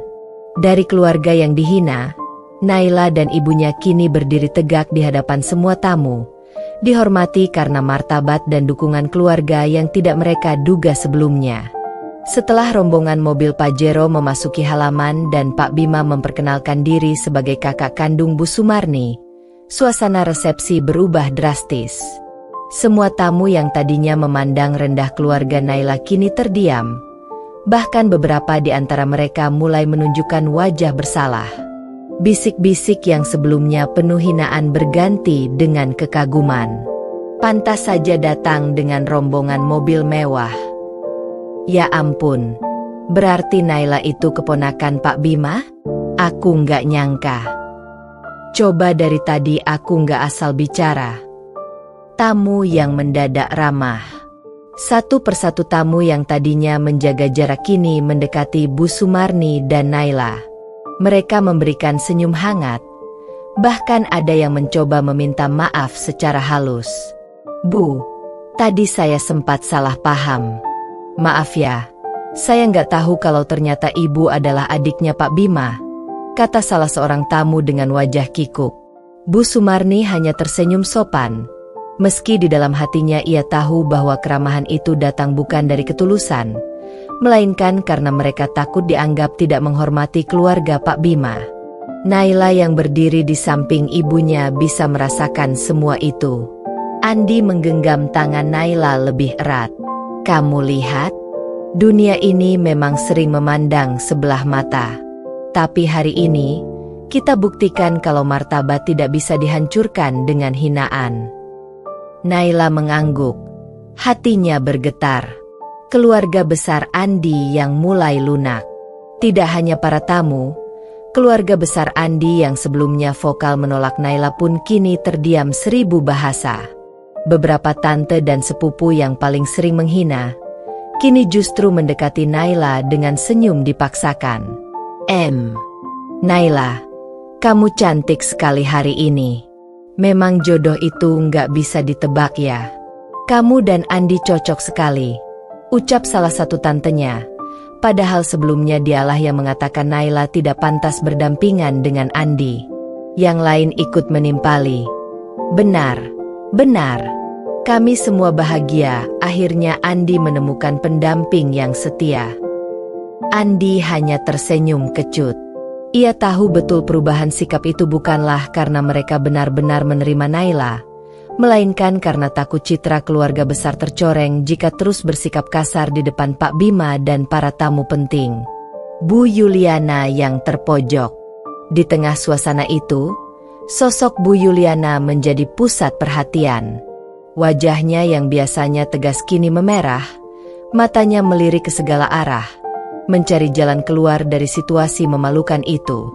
Dari keluarga yang dihina, Naila dan ibunya kini berdiri tegak di hadapan semua tamu, dihormati karena martabat dan dukungan keluarga yang tidak mereka duga sebelumnya. Setelah rombongan mobil Pajero memasuki halaman dan Pak Bima memperkenalkan diri sebagai kakak kandung Bu Sumarni, suasana resepsi berubah drastis. Semua tamu yang tadinya memandang rendah keluarga Naila kini terdiam. Bahkan beberapa di antara mereka mulai menunjukkan wajah bersalah. Bisik-bisik yang sebelumnya penuh hinaan berganti dengan kekaguman. Pantas saja datang dengan rombongan mobil mewah. Ya ampun, berarti Naila itu keponakan Pak Bima? Aku nggak nyangka. Coba dari tadi aku nggak asal bicara. Tamu yang mendadak ramah. Satu persatu tamu yang tadinya menjaga jarak kini mendekati Bu Sumarni dan Naila. Mereka memberikan senyum hangat. Bahkan ada yang mencoba meminta maaf secara halus. Bu, tadi saya sempat salah paham. Maaf ya, saya nggak tahu kalau ternyata ibu adalah adiknya Pak Bima, kata salah seorang tamu dengan wajah kikuk. Bu Sumarni hanya tersenyum sopan. Meski di dalam hatinya ia tahu bahwa keramahan itu datang bukan dari ketulusan, melainkan karena mereka takut dianggap tidak menghormati keluarga Pak Bima. Naila yang berdiri di samping ibunya bisa merasakan semua itu. Andi menggenggam tangan Naila lebih erat. Kamu lihat, dunia ini memang sering memandang sebelah mata. Tapi hari ini, kita buktikan kalau martabat tidak bisa dihancurkan dengan hinaan. Naila mengangguk. Hatinya bergetar. Keluarga besar Andi yang mulai lunak. Tidak hanya para tamu, keluarga besar Andi yang sebelumnya vokal menolak Naila pun kini terdiam 1000 bahasa. Beberapa tante dan sepupu yang paling sering menghina, kini justru mendekati Naila dengan senyum dipaksakan. Naila, kamu cantik sekali hari ini. Memang jodoh itu nggak bisa ditebak ya. Kamu dan Andi cocok sekali, ucap salah satu tantenya. Padahal sebelumnya dialah yang mengatakan Naila tidak pantas berdampingan dengan Andi. Yang lain ikut menimpali. Benar, benar. Kami semua bahagia akhirnya Andi menemukan pendamping yang setia. Andi hanya tersenyum kecut. Ia tahu betul perubahan sikap itu bukanlah karena mereka benar-benar menerima Naila, melainkan karena takut citra keluarga besar tercoreng jika terus bersikap kasar di depan Pak Bima dan para tamu penting. Bu Yuliana yang terpojok. Di tengah suasana itu, sosok Bu Yuliana menjadi pusat perhatian. Wajahnya yang biasanya tegas kini memerah, matanya melirik ke segala arah, mencari jalan keluar dari situasi memalukan itu.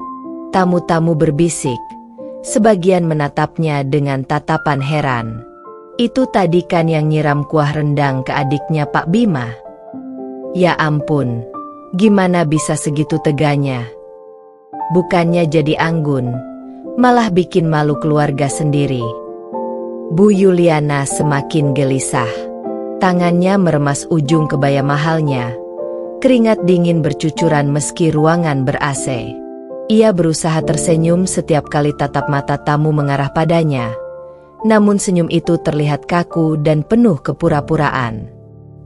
Tamu-tamu berbisik, sebagian menatapnya dengan tatapan heran. Itu tadi kan yang nyiram kuah rendang ke adiknya Pak Bima? Ya ampun, gimana bisa segitu teganya? Bukannya jadi anggun, malah bikin malu keluarga sendiri. Bu Yuliana semakin gelisah. Tangannya meremas ujung kebaya mahalnya. Keringat dingin bercucuran meski ruangan ber-AC. Ia berusaha tersenyum setiap kali tatap mata tamu mengarah padanya. Namun senyum itu terlihat kaku dan penuh kepura-puraan.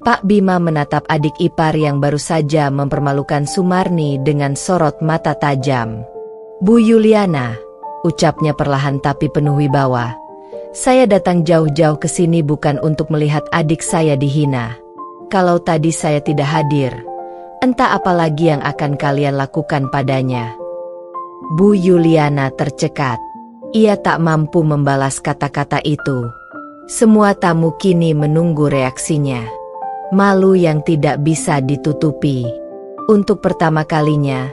Pak Bima menatap adik ipar yang baru saja mempermalukan Sumarni dengan sorot mata tajam. Bu Yuliana, ucapnya perlahan tapi penuh wibawa. Saya datang jauh-jauh ke sini bukan untuk melihat adik saya dihina. Kalau tadi saya tidak hadir, entah apa lagi yang akan kalian lakukan padanya. Bu Yuliana tercekat. Ia tak mampu membalas kata-kata itu. Semua tamu kini menunggu reaksinya. Malu yang tidak bisa ditutupi. Untuk pertama kalinya,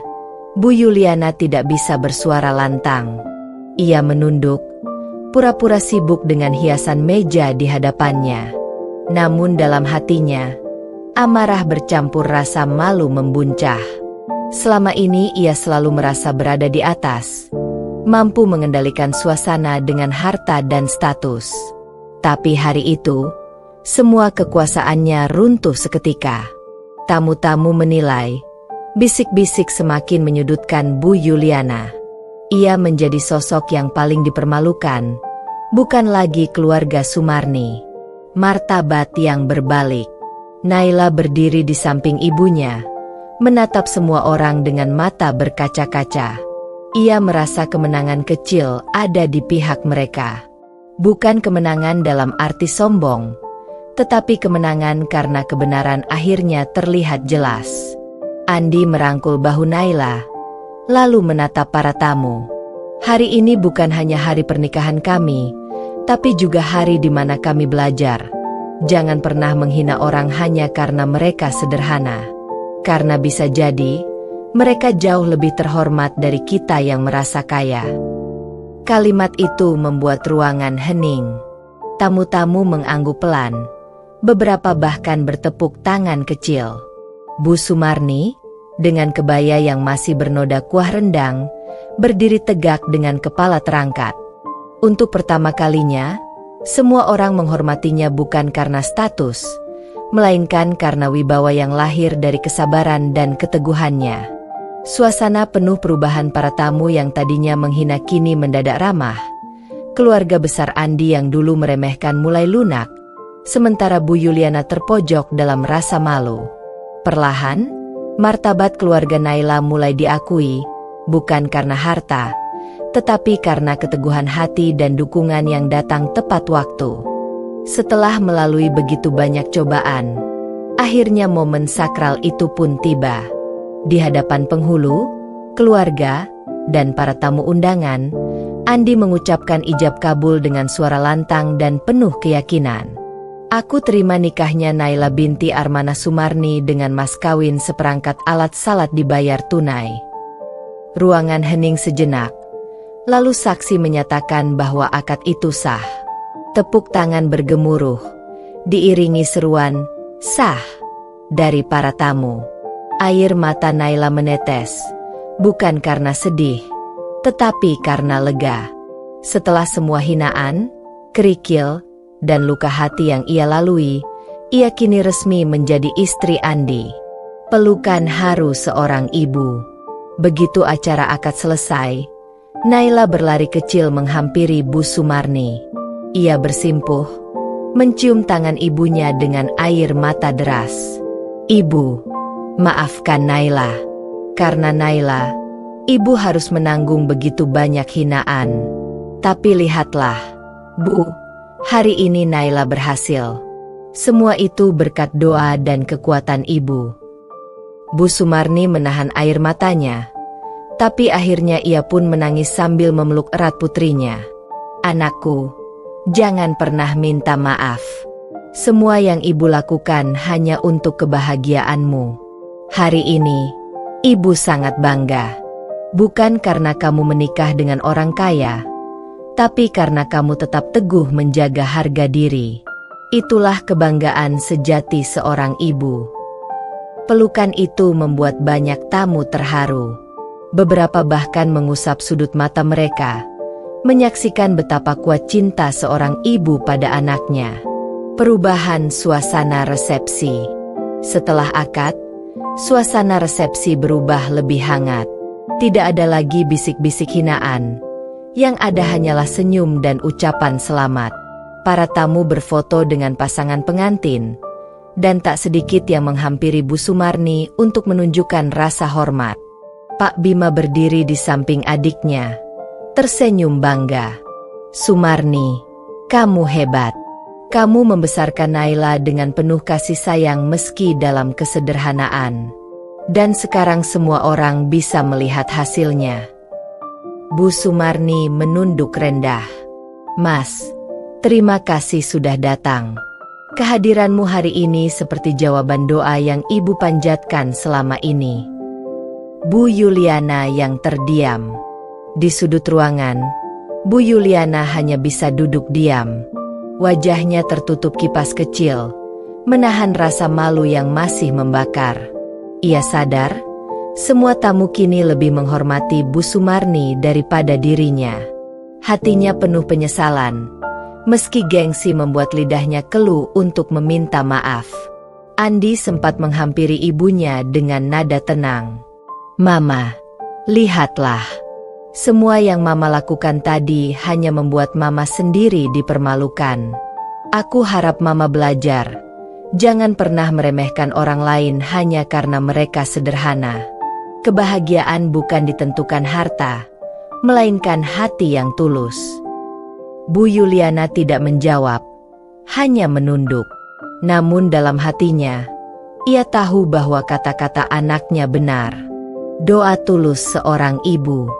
Bu Yuliana tidak bisa bersuara lantang. Ia menunduk, pura-pura sibuk dengan hiasan meja di hadapannya. Namun dalam hatinya, amarah bercampur rasa malu membuncah. Selama ini ia selalu merasa berada di atas, mampu mengendalikan suasana dengan harta dan status. Tapi hari itu, semua kekuasaannya runtuh seketika. Tamu-tamu menilai, bisik-bisik semakin menyudutkan Bu Yuliana. Ia menjadi sosok yang paling dipermalukan, bukan lagi keluarga Sumarni. Martabat yang berbalik. Naila berdiri di samping ibunya, menatap semua orang dengan mata berkaca-kaca. Ia merasa kemenangan kecil ada di pihak mereka. Bukan kemenangan dalam arti sombong, tetapi kemenangan karena kebenaran akhirnya terlihat jelas. Andi merangkul bahu Naila, lalu menatap para tamu. Hari ini bukan hanya hari pernikahan kami, tapi juga hari di mana kami belajar. Jangan pernah menghina orang hanya karena mereka sederhana. Karena bisa jadi, mereka jauh lebih terhormat dari kita yang merasa kaya. Kalimat itu membuat ruangan hening. Tamu-tamu mengangguk pelan. Beberapa bahkan bertepuk tangan kecil. Bu Sumarni, dengan kebaya yang masih bernoda kuah rendang, berdiri tegak dengan kepala terangkat. Untuk pertama kalinya, semua orang menghormatinya bukan karena status, melainkan karena wibawa yang lahir dari kesabaran dan keteguhannya. Suasana penuh perubahan para tamu yang tadinya menghina kini mendadak ramah. Keluarga besar Andi yang dulu meremehkan mulai lunak, sementara Bu Yuliana terpojok dalam rasa malu. Perlahan, martabat keluarga Naila mulai diakui, bukan karena harta, tetapi karena keteguhan hati dan dukungan yang datang tepat waktu. Setelah melalui begitu banyak cobaan, akhirnya momen sakral itu pun tiba. Di hadapan penghulu, keluarga, dan para tamu undangan, Andi mengucapkan ijab kabul dengan suara lantang dan penuh keyakinan. Aku terima nikahnya Naila binti Armana Sumarni dengan mas kawin seperangkat alat salat dibayar tunai. Ruangan hening sejenak, lalu saksi menyatakan bahwa akad itu sah. Tepuk tangan bergemuruh, diiringi seruan, "Sah!" dari para tamu. Air mata Naila menetes, bukan karena sedih, tetapi karena lega. Setelah semua hinaan, kerikil, dan luka hati yang ia lalui, ia kini resmi menjadi istri Andi. Pelukan haru seorang ibu. Begitu acara akad selesai, Naila berlari kecil menghampiri Bu Sumarni. Ia bersimpuh, mencium tangan ibunya dengan air mata deras. "Ibu, maafkan Naila. Karena Naila, ibu harus menanggung begitu banyak hinaan. Tapi lihatlah, Bu, hari ini Naila berhasil. Semua itu berkat doa dan kekuatan ibu." Bu Sumarni menahan air matanya, tapi akhirnya ia pun menangis sambil memeluk erat putrinya. "Anakku, jangan pernah minta maaf. Semua yang ibu lakukan hanya untuk kebahagiaanmu. Hari ini, ibu sangat bangga. Bukan karena kamu menikah dengan orang kaya, tapi karena kamu tetap teguh menjaga harga diri. Itulah kebanggaan sejati seorang ibu." Pelukan itu membuat banyak tamu terharu. Beberapa bahkan mengusap sudut mata mereka, menyaksikan betapa kuat cinta seorang ibu pada anaknya. Perubahan suasana resepsi. Setelah akad, suasana resepsi berubah lebih hangat. Tidak ada lagi bisik-bisik hinaan. Yang ada hanyalah senyum dan ucapan selamat. Para tamu berfoto dengan pasangan pengantin, dan tak sedikit yang menghampiri Bu Sumarni untuk menunjukkan rasa hormat. Pak Bima berdiri di samping adiknya, tersenyum bangga. "Sumarni, kamu hebat. Kamu membesarkan Naila dengan penuh kasih sayang meski dalam kesederhanaan. Dan sekarang semua orang bisa melihat hasilnya." Bu Sumarni menunduk rendah. "Mas, terima kasih sudah datang. Kehadiranmu hari ini seperti jawaban doa yang ibu panjatkan selama ini." Bu Yuliana yang terdiam. Di sudut ruangan, Bu Yuliana hanya bisa duduk diam. Wajahnya tertutup kipas kecil, menahan rasa malu yang masih membakar. Ia sadar, semua tamu kini lebih menghormati Bu Sumarni daripada dirinya. Hatinya penuh penyesalan, meski gengsi membuat lidahnya keluh untuk meminta maaf. Andi sempat menghampiri ibunya dengan nada tenang. "Mama, lihatlah. Semua yang Mama lakukan tadi hanya membuat Mama sendiri dipermalukan. Aku harap Mama belajar. Jangan pernah meremehkan orang lain hanya karena mereka sederhana. Kebahagiaan bukan ditentukan harta, melainkan hati yang tulus." Bu Yuliana tidak menjawab, hanya menunduk. Namun dalam hatinya, ia tahu bahwa kata-kata anaknya benar. Doa tulus seorang ibu.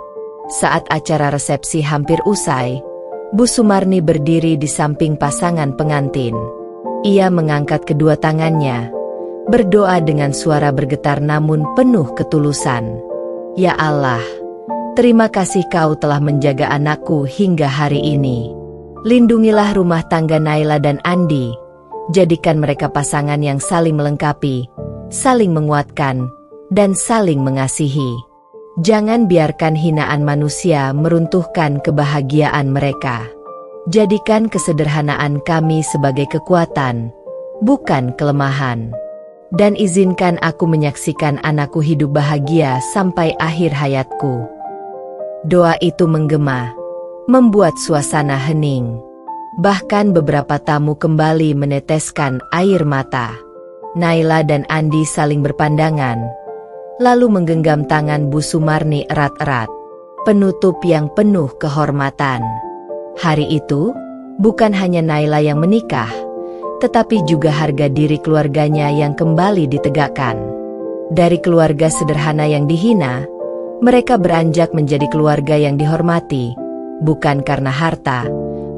Saat acara resepsi hampir usai, Bu Sumarni berdiri di samping pasangan pengantin. Ia mengangkat kedua tangannya, berdoa dengan suara bergetar namun penuh ketulusan. Ya Allah, terima kasih Kau telah menjaga anakku hingga hari ini. Lindungilah rumah tangga Naila dan Andi. Jadikan mereka pasangan yang saling melengkapi, saling menguatkan, dan saling mengasihi. Jangan biarkan hinaan manusia meruntuhkan kebahagiaan mereka. Jadikan kesederhanaan kami sebagai kekuatan, bukan kelemahan. Dan izinkan aku menyaksikan anakku hidup bahagia sampai akhir hayatku. Doa itu menggema, membuat suasana hening. Bahkan beberapa tamu kembali meneteskan air mata. Naila dan Andi saling berpandangan, lalu menggenggam tangan Bu Sumarni erat-erat. Penutup yang penuh kehormatan. Hari itu, bukan hanya Naila yang menikah, tetapi juga harga diri keluarganya yang kembali ditegakkan. Dari keluarga sederhana yang dihina, mereka beranjak menjadi keluarga yang dihormati, bukan karena harta,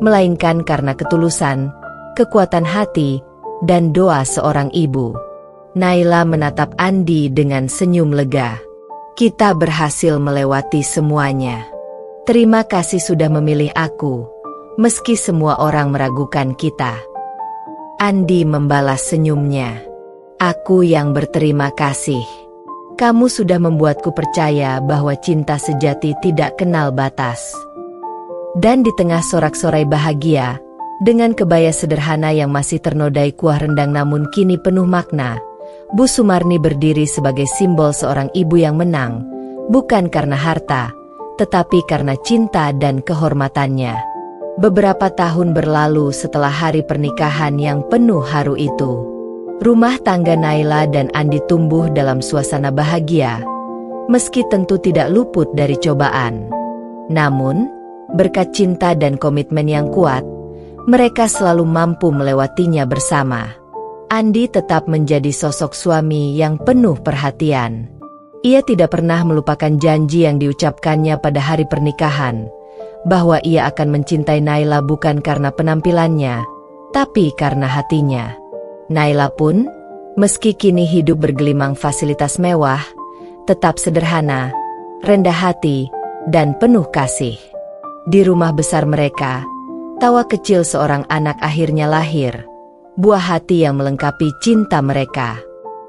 melainkan karena ketulusan, kekuatan hati, dan doa seorang ibu. Naila menatap Andi dengan senyum lega. Kita berhasil melewati semuanya. Terima kasih sudah memilih aku, meski semua orang meragukan kita. Andi membalas senyumnya. Aku yang berterima kasih. Kamu sudah membuatku percaya bahwa cinta sejati tidak kenal batas. Dan di tengah sorak-sorai bahagia, dengan kebaya sederhana yang masih ternodai kuah rendang namun kini penuh makna, Bu Sumarni berdiri sebagai simbol seorang ibu yang menang, bukan karena harta, tetapi karena cinta dan kehormatannya. Beberapa tahun berlalu setelah hari pernikahan yang penuh haru itu. Rumah tangga Naila dan Andi tumbuh dalam suasana bahagia, meski tentu tidak luput dari cobaan. Namun, berkat cinta dan komitmen yang kuat, mereka selalu mampu melewatinya bersama. Andi tetap menjadi sosok suami yang penuh perhatian. Ia tidak pernah melupakan janji yang diucapkannya pada hari pernikahan, bahwa ia akan mencintai Naila bukan karena penampilannya, tapi karena hatinya. Naila pun, meski kini hidup bergelimang fasilitas mewah, tetap sederhana, rendah hati, dan penuh kasih. Di rumah besar mereka, tawa kecil seorang anak akhirnya lahir, buah hati yang melengkapi cinta mereka.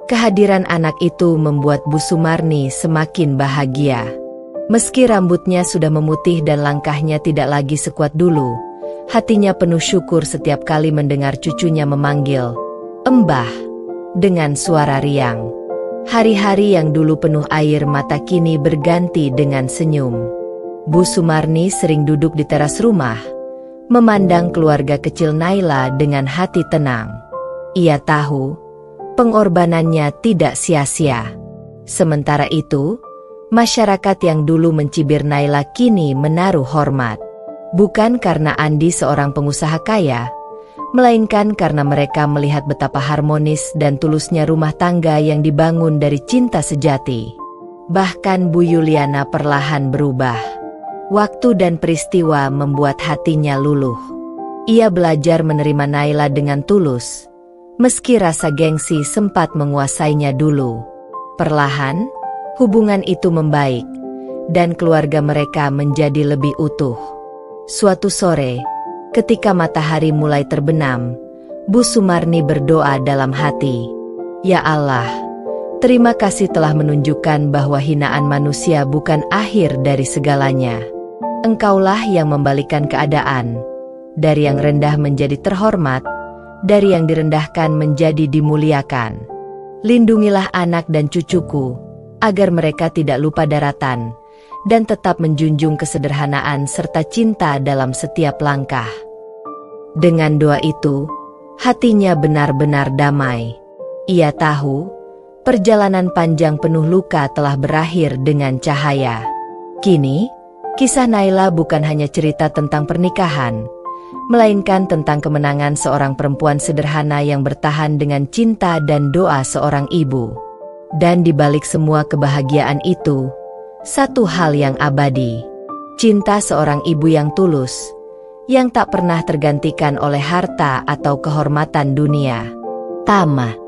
Kehadiran anak itu membuat Bu Sumarni semakin bahagia. Meski rambutnya sudah memutih dan langkahnya tidak lagi sekuat dulu, hatinya penuh syukur setiap kali mendengar cucunya memanggil, "Embah," dengan suara riang. Hari-hari yang dulu penuh air mata kini berganti dengan senyum. Bu Sumarni sering duduk di teras rumah, memandang keluarga kecil Naila dengan hati tenang. Ia tahu pengorbanannya tidak sia-sia. Sementara itu, masyarakat yang dulu mencibir Naila kini menaruh hormat. Bukan karena Andi seorang pengusaha kaya, melainkan karena mereka melihat betapa harmonis dan tulusnya rumah tangga yang dibangun dari cinta sejati. Bahkan Bu Yuliana perlahan berubah. Waktu dan peristiwa membuat hatinya luluh. Ia belajar menerima Naila dengan tulus, meski rasa gengsi sempat menguasainya dulu. Perlahan, hubungan itu membaik, dan keluarga mereka menjadi lebih utuh. Suatu sore, ketika matahari mulai terbenam, Bu Sumarni berdoa dalam hati, "Ya Allah, terima kasih telah menunjukkan bahwa hinaan manusia bukan akhir dari segalanya. Engkaulah yang membalikkan keadaan, dari yang rendah menjadi terhormat, dari yang direndahkan menjadi dimuliakan. Lindungilah anak dan cucuku, agar mereka tidak lupa daratan, dan tetap menjunjung kesederhanaan serta cinta dalam setiap langkah." Dengan doa itu, hatinya benar-benar damai. Ia tahu, perjalanan panjang penuh luka telah berakhir dengan cahaya. Kini, kisah Naila bukan hanya cerita tentang pernikahan, melainkan tentang kemenangan seorang perempuan sederhana yang bertahan dengan cinta dan doa seorang ibu. Dan di balik semua kebahagiaan itu, satu hal yang abadi. Cinta seorang ibu yang tulus, yang tak pernah tergantikan oleh harta atau kehormatan dunia. Tamat.